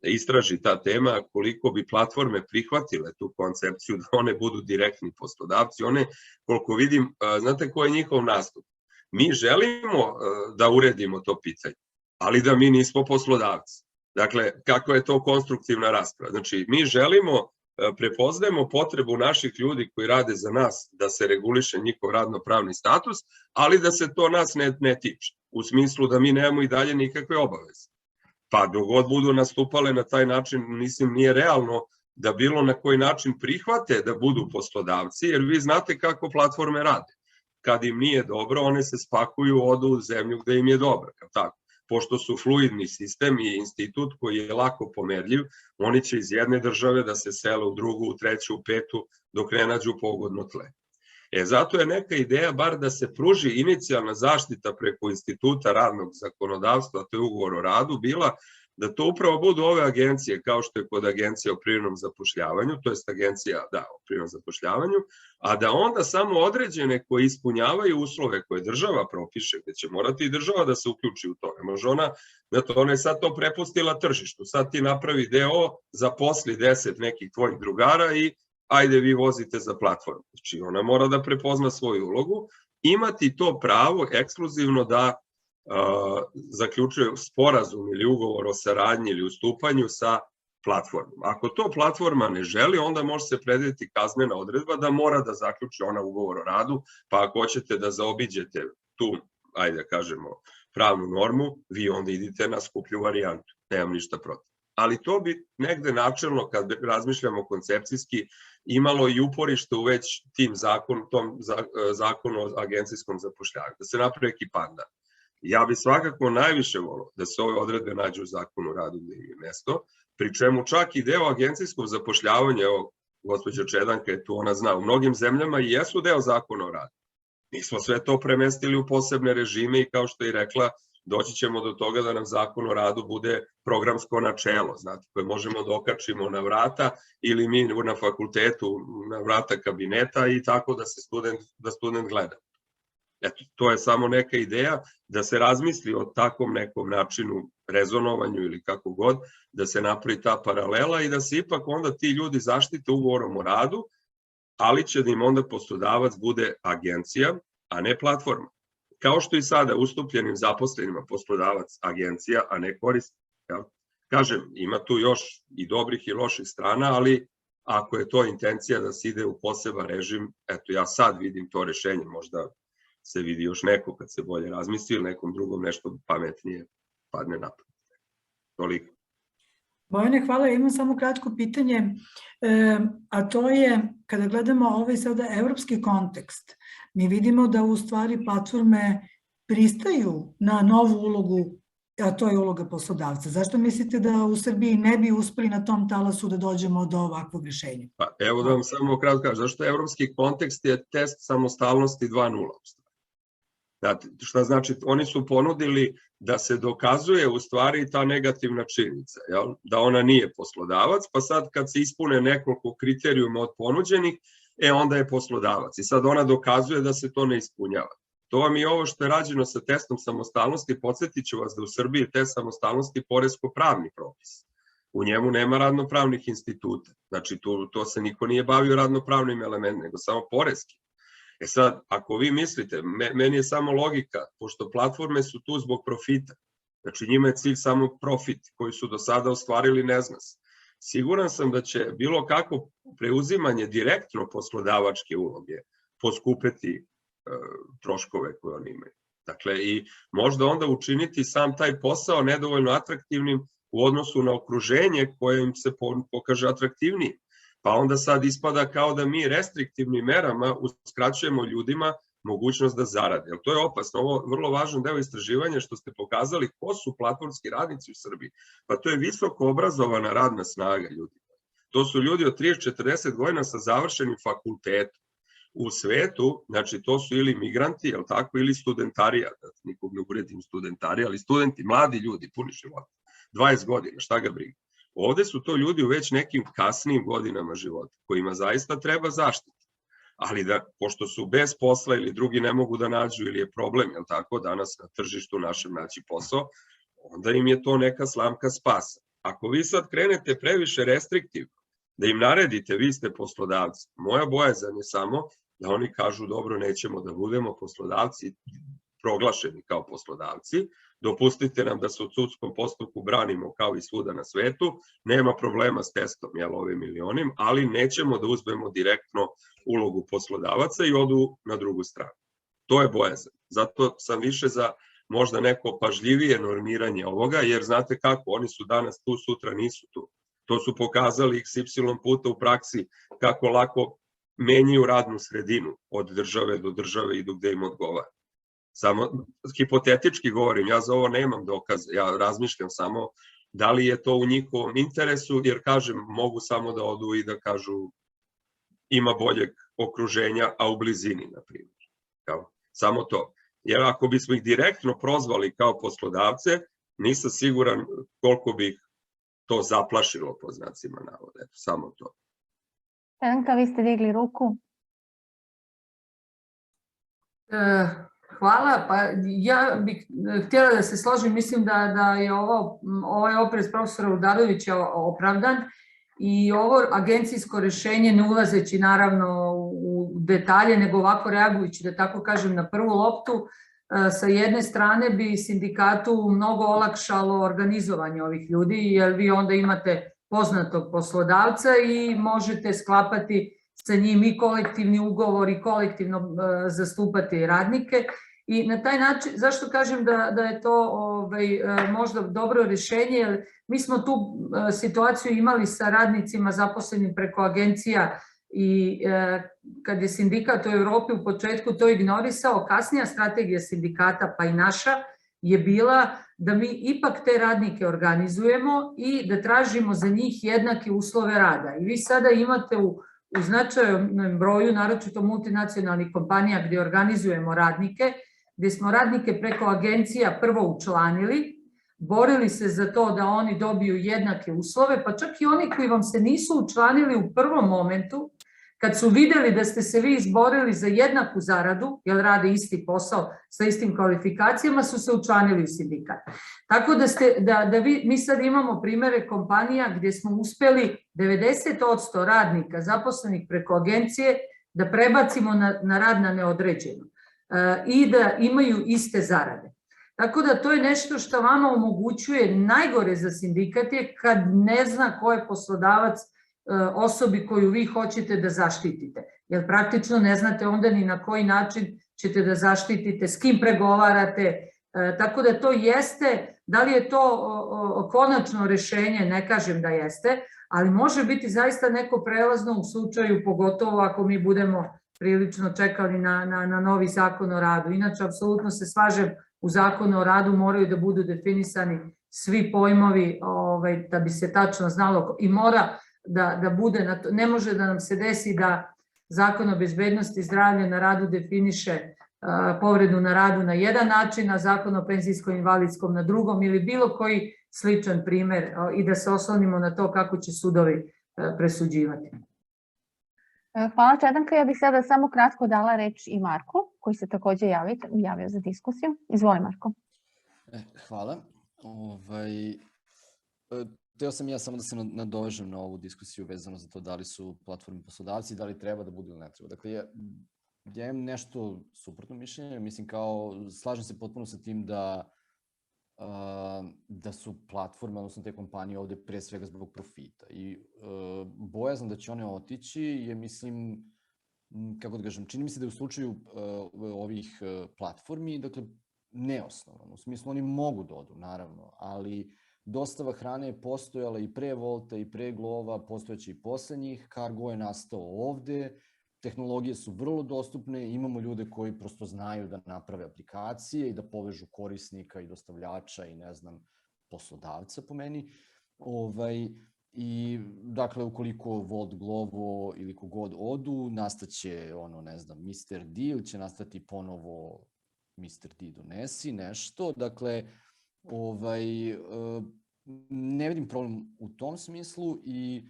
istraži ta tema, koliko bi platforme prihvatile tu koncepciju da one budu direktni poslodavci. One, koliko vidim, znate ko je njihov nastup? Mi želimo da uredimo to pitanje, ali da mi nismo poslodavci. Dakle, kako je to konstruktivna rasprava? Znači, mi želimo prepoznajemo potrebu naših ljudi koji rade za nas da se reguliše njihov radno-pravni status, ali da se to nas ne tiče, u smislu da mi nemamo i dalje nikakve obaveze. Pa dok god budu nastupale na taj način, mislim, nije realno da bilo na koji način prihvate da budu poslodavci, jer vi znate kako platforme rade. Kad im nije dobro, one se spakuju, odu u zemlju gde im je dobro, kao tako. Pošto su fluidni sistem i institut koji je lako pomerljiv, oni će iz jedne države da se sele u drugu, u treću, u petu, dok ne nađu pogodno tle. Zato je neka ideja bar da se pruži inicijalna zaštita preko instituta radnog zakonodavstva, to je ugovor o radu, bila da to upravo budu ove agencije, kao što je kod agencija o privremenom zapošljavanju, to je agencija o privremenom zapošljavanju, a da onda samo određene koji ispunjavaju uslove koje država propiše, gde će morati i država da se uključi u to. Ne može ona, ona je sad to prepustila tržištu, sad ti napravi DO, zaposli 10 nekih tvojih drugara i ajde vi vozite za platformu. Znači ona mora da prepozna svoju ulogu, imati to pravo ekskluzivno da zaključuje sporazum ili ugovor o saradnji ili ustupanju sa platformom. Ako to platforma ne želi, onda može se predvideti kaznena odredba da mora da zaključi ona ugovor o radu, pa ako hoćete da zaobiđete tu, ajde kažemo, pravnu normu, vi onda idite na skuplju varijantu. Nemam ništa protiv. Ali to bi negde načelno, kad razmišljamo koncepcijski, imalo i uporište u već tom zakonu o agencijskom zapošljavanju, da se napravi neki pandan. Ja bi svakako najviše volio da se ove odredbe nađu u zakonu o radu gde je mesto, pri čemu čak i deo agencijskog zapošljavanja, evo, gospođa Čedanka je tu, ona zna, u mnogim zemljama i jesu deo zakona o radu. Mi smo sve to premestili u posebne režime i kao što je rekla, doći ćemo do toga da nam zakon o radu bude programsko načelo, znate, koje možemo da okačimo na vrata ili mi na fakultetu na vrata kabineta i tako da student gleda. Eto, to je samo neka ideja da se razmisli o takvom nekom načinu rezonovanju ili kako god, da se napravi ta paralela i da se ipak onda ti ljudi zaštite ugovorom o radu, ali će da im onda poslodavac bude agencija, a ne platforma. Kao što i sada ustupljenim zaposlenima poslodavac agencija, a ne korisnik. Kažem, ima tu još i dobrih i loših strana, ali ako je to intencija da se ide u poseban režim, eto ja sad vidim to rešenje, možda se vidi još neko kad se bolje razmisli ili nekom drugom nešto pametnije padne napad. Toliko. Bojane, hvala. Imam samo kratko pitanje, a to je, kada gledamo ovaj sada evropski kontekst, mi vidimo da u stvari platforme pristaju na novu ulogu, a to je uloga poslodavca. Zašto mislite da u Srbiji ne bi uspeli na tom talasu da dođemo do ovakvog rešenja? Pa evo da vam samo kratko kažem, zašto evropski kontekst je test samostalnosti 2.0. Znate, šta znači, oni su ponudili da se dokazuje u stvari ta negativna činjenica, da ona nije poslodavac, pa sad kad se ispune nekoliko kriterijuma od ponuđenih, onda je poslodavac. I sad ona dokazuje da se to ne ispunjava. To vam je ovo što je rađeno sa testom samostalnosti, podsjetit ću vas da u Srbiji test samostalnosti poresko-pravni propis. U njemu nema radnopravnih instituta. Znači, to se niko nije bavio radnopravnim elementom, nego samo poreski. Sad, ako vi mislite, meni je samo logika, pošto platforme su tu zbog profita, znači njima je cilj samo profit koji su do sada ostvarili ne zna se. Siguran sam da će bilo kako preuzimanje direktno poslodavačke uloge poskupeti troškove koje oni imaju. Dakle, i možda onda učiniti sam taj posao nedovoljno atraktivnim u odnosu na okruženje koje im se pokaže atraktivnijim. Pa onda sad ispada kao da mi restriktivnim merama uskraćujemo ljudima mogućnost da zarade. To je opasno. Ovo je vrlo važan deo istraživanja što ste pokazali ko su platformski radnici u Srbiji. Pa to je visoko obrazovana radna snaga ljudi. To su ljudi od 30-40 godina sa završenim fakultetom. U svetu, znači to su ili migranti, ili studentarija, nikog ne uvredim studentarija, ali studenti, mladi ljudi, puni života, 20 godina, šta ga briga. Ovde su to ljudi u već nekim kasnijim godinama života, kojima zaista treba zaštita. Ali da, pošto su bez posla ili drugi ne mogu da nađu ili je problem, danas na tržištu našem naći posao, onda im je to neka slamka spasa. Ako vi sad krenete previše restriktivno, da im naredite, vi ste poslodavci, moja bojazan je samo da oni kažu dobro, nećemo da budemo poslodavci, proglašeni kao poslodavci, dopustite nam da se u sudskom postupku branimo kao i svuda na svetu, nema problema s testom, ovim ili onim, ali nećemo da uzmemo direktno ulogu poslodavaca i odu na drugu stranu. To je bojazan. Zato sam više za možda neko pažljivije normiranje ovoga, jer znate kako, oni su danas tu, sutra nisu tu. To su pokazali XY puta u praksi kako lako menjaju radnu sredinu od države do države i do gde im odgovara. Samo hipotetički govorim, ja za ovo nemam dokaza, ja razmišljam samo da li je to u njihovom interesu, jer kažem, mogu samo da odu i da kažu ima boljeg okruženja, a u blizini, na primjer. Samo to. Jer ako bismo ih direktno prozvali kao poslodavce, nisam siguran koliko bi ih to zaplašilo, po znacima navoda. Eto, samo to. Cedanka, vi ste digli ruku. Hvala, pa ja bih htjela da se složim, mislim da je ovaj oprez profesora Udarovića opravdan i ovo agencijsko rešenje, ne ulazeći naravno u detalje, nego ovako reagujući, da tako kažem, na prvu loptu, sa jedne strane bi sindikatu mnogo olakšalo organizovanje ovih ljudi, jer vi onda imate poznatog poslodavca i možete sklapati sa njim i kolektivni ugovor i kolektivno zastupati radnike. I na taj način, zašto kažem da je to možda dobro rješenje, jer mi smo tu situaciju imali sa radnicima zaposlenim preko agencija i kad je sindikat u Evropi u početku to ignorisao, kasnija strategija sindikata, pa i naša, je bila da mi ipak te radnike organizujemo i da tražimo za njih jednake uslove rada. I vi sada imate u značajnom broju, naročito multinacionalnih kompanija gdje organizujemo radnike, gdje smo radnike preko agencija prvo učlanili, borili se za to da oni dobiju jednake uslove, pa čak i oni koji vam se nisu učlanili u prvom momentu, kad su vidjeli da ste se vi izborili za jednaku zaradu, jer rade isti posao sa istim kvalifikacijama, su se učlanili u sindikat. Tako mi sad imamo primere kompanija gdje smo uspjeli 90% radnika zaposlenih preko agencije da prebacimo na rad na neodređeno i da imaju iste zarade. Tako da to je nešto što vama omogućuje, najgore za sindikat je kad ne zna ko je poslodavac osobi koju vi hoćete da zaštitite. Jer praktično ne znate onda ni na koji način ćete da zaštitite, s kim pregovarate. Tako da to jeste, da li je to konačno rešenje, ne kažem da jeste, ali može biti zaista neko prelazno u slučaju, pogotovo ako mi budemo prilično čekali na novi zakon o radu. Inače, apsolutno se slažem, u zakonu o radu moraju da budu definisani svi pojmovi da bi se tačno znalo i mora da bude, ne može da nam se desi da Zakon o bezbednosti i zdravlja na radu definiše povredu na radu na jedan način, a Zakon o penzijsko-invalidskom na drugom ili bilo koji sličan primer i da se oslonimo na to kako će sudovi presuđivati. Hvala Čedanka, ja bih sada samo kratko dala reč i Marku, koji se također javio za diskusiju. Izvoli Marko. Hvala. Hteo sam ja samo da se nadovežem na ovu diskusiju vezano za to da li su platforme poslodavci, da li treba da budu ili ne treba. Dakle, ja imam nešto suprotno mišljenje, mislim slažem se potpuno sa tim da su platforme, odnosno te kompanije ovde pre svega zbog profita. I bojazan da će one otići je, mislim, kako da kažem, čini mi se da je u slučaju ovih platformi, dakle, neosnovan. U smislu, oni mogu da odu, naravno, ali dostava hrane je postojala i pre Volta i pre Glova, postojeće i posle njih, Cargo je nastao ovde, tehnologije su vrlo dostupne, imamo ljude koji prosto znaju da naprave aplikacije i da povežu korisnika i dostavljača i, ne znam, poslodavca po meni. I, dakle, ukoliko Volt, Glovo ili kogod odu, nastaće, ne znam, Mr. D ili će nastati ponovo Mr. D donesi nešto. Dakle, ne vidim problem u tom smislu i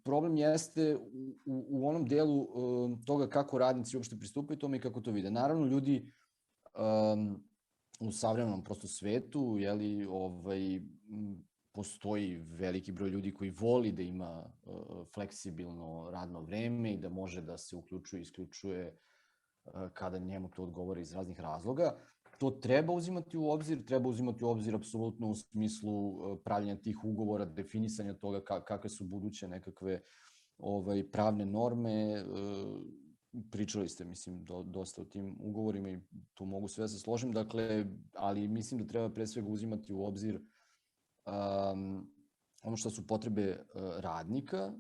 problem jeste u onom delu toga kako radnici uopšte pristupaju tome i kako to vide. Naravno, ljudi u savremenom prosto svetu, postoji veliki broj ljudi koji voli da ima fleksibilno radno vreme i da može da se uključuje i isključuje kada njemu to odgovore iz raznih razloga. To treba uzimati u obzir apsolutno u smislu pravljenja tih ugovora, definisanja toga kakve su buduće nekakve pravne norme. Pričali ste, mislim, dosta o tim ugovorima i tu mogu sve da se složim, dakle, ali mislim da treba pre svega uzimati u obzir ono što su potrebe radnika.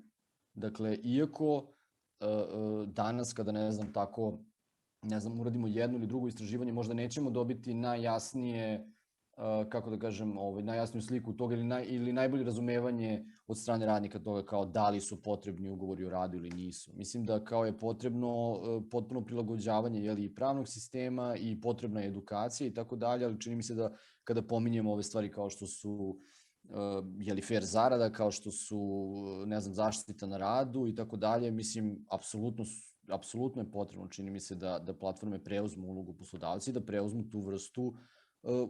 Dakle, iako danas kada, uradimo jedno ili drugo istraživanje, možda nećemo dobiti najjasnije, kako da kažem, najjasniju sliku toga ili najbolje razumevanje od strane radnika toga kao da li su potrebni ugovori o radu ili nisu. Mislim da kao je potrebno potpuno prilagođavanje i pravnog sistema i potrebna je edukacija i tako dalje, ali čini mi se da kada pominjemo ove stvari kao što su fair zarada, kao što su, zaštita na radu i tako dalje, mislim, apsolutno je potrebno, čini mi se, da platforme preuzmu ulogu poslodavca i da preuzmu tu vrstu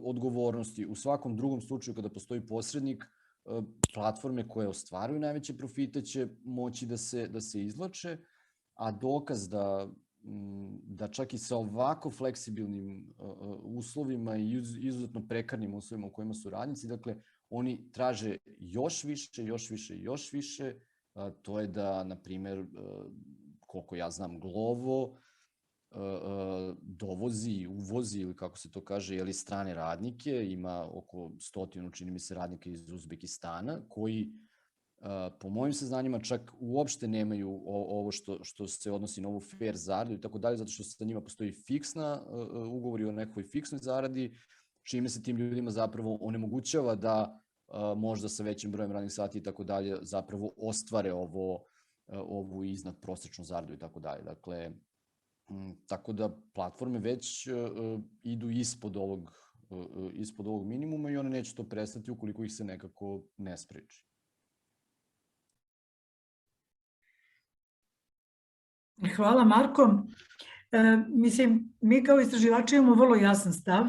odgovornosti. U svakom drugom slučaju, kada postoji posrednik, platforme koje ostvaruju najveće profite će moći da se izvlače, a dokaz da čak i sa ovako fleksibilnim uslovima i izuzetno prekarnim uslovima u kojima su radnici, dakle, oni traže još više, to je da, na primer, koliko ja znam, Glovo dovozi, uvozi ili kako se to kaže, strane radnike, ima oko 100, čini mi se, radnika iz Uzbekistana, koji po mojim saznanjima čak uopšte nemaju ovo što se odnosi na ovu fair zaradu i tako dalje, zato što sa njima postoji ugovori o nekoj fiksnoj zaradi, čime se tim ljudima zapravo onemogućava da možda sa većim brojem radnih sati i tako dalje zapravo ostvare ovu iznad prosečnu zaradu i tako dalje. Dakle, tako da platforme već idu ispod ovog minimuma i one neće to prestati ukoliko ih se nekako ne spreči. Hvala, Marko. Mislim, mi kao istraživači imamo vrlo jasan stav.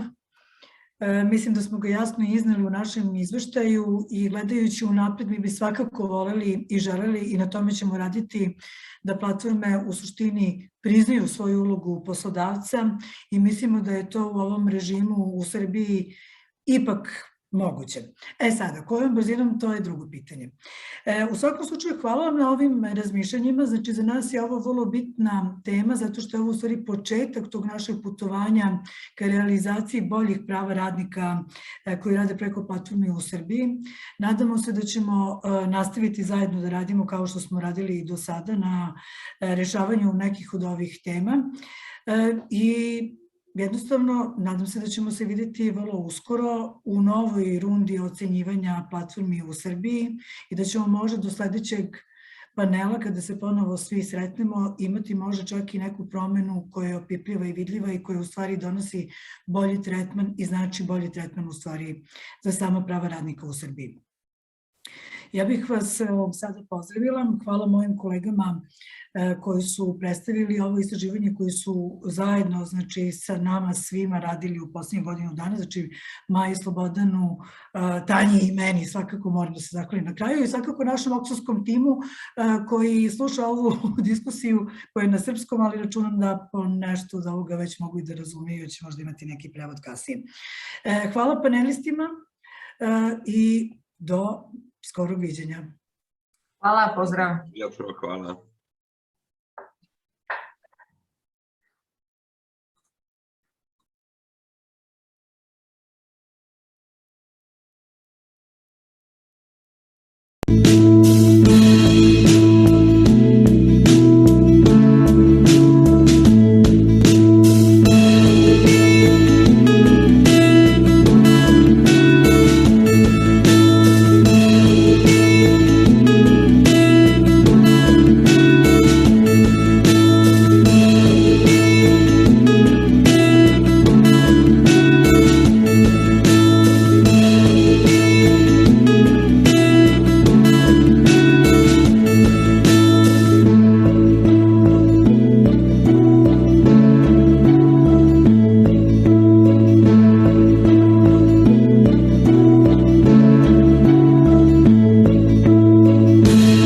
Mislim da smo ga jasno izneli u našem izveštaju i gledajući unapred mi bi svakako voleli i želeli i na tome ćemo raditi da platforme u suštini priznaju svoju ulogu poslodavca i mislimo da je to u ovom režimu u Srbiji ipak moguće. Sada, kojom brzinom, to je drugo pitanje. U svakom slučaju, hvala vam na ovim razmišljanjima. Znači, za nas je ovo vrlo bitna tema, zato što je ovo u stvari početak tog našeg putovanja ka realizaciji boljih prava radnika koji rade preko platformi u Srbiji. Nadamo se da ćemo nastaviti zajedno da radimo kao što smo radili i do sada na rešavanju nekih od ovih tema. I jednostavno, nadam se da ćemo se videti vrlo uskoro u novoj rundi ocenjivanja platformi u Srbiji i da ćemo možda do sledećeg panela, kada se ponovo svi sretnemo, imati možda čak i neku promenu koja je opipljiva i vidljiva i koja u stvari donosi bolji tretman i znači bolji tretman u stvari za sama prava radnika u Srbiji. Ja bih vas sada pozdravila. Hvala mojim kolegama koji su predstavili ovo istraživanje, koji su zajedno, znači, sa nama svima radili u poslednjih godinu dana, znači Maji, Slobodanu, Tanji i meni, svakako moram da se zahvalim na kraju i svakako našem oksovskom timu koji sluša ovu diskusiju koja je na srpskom, ali računam da po nešto od ovoga već mogu i da razumiju i će možda imati neki prevod kasnije. Hvala panelistima i do skorog viđenja. Hvala, pozdrav. Hvala.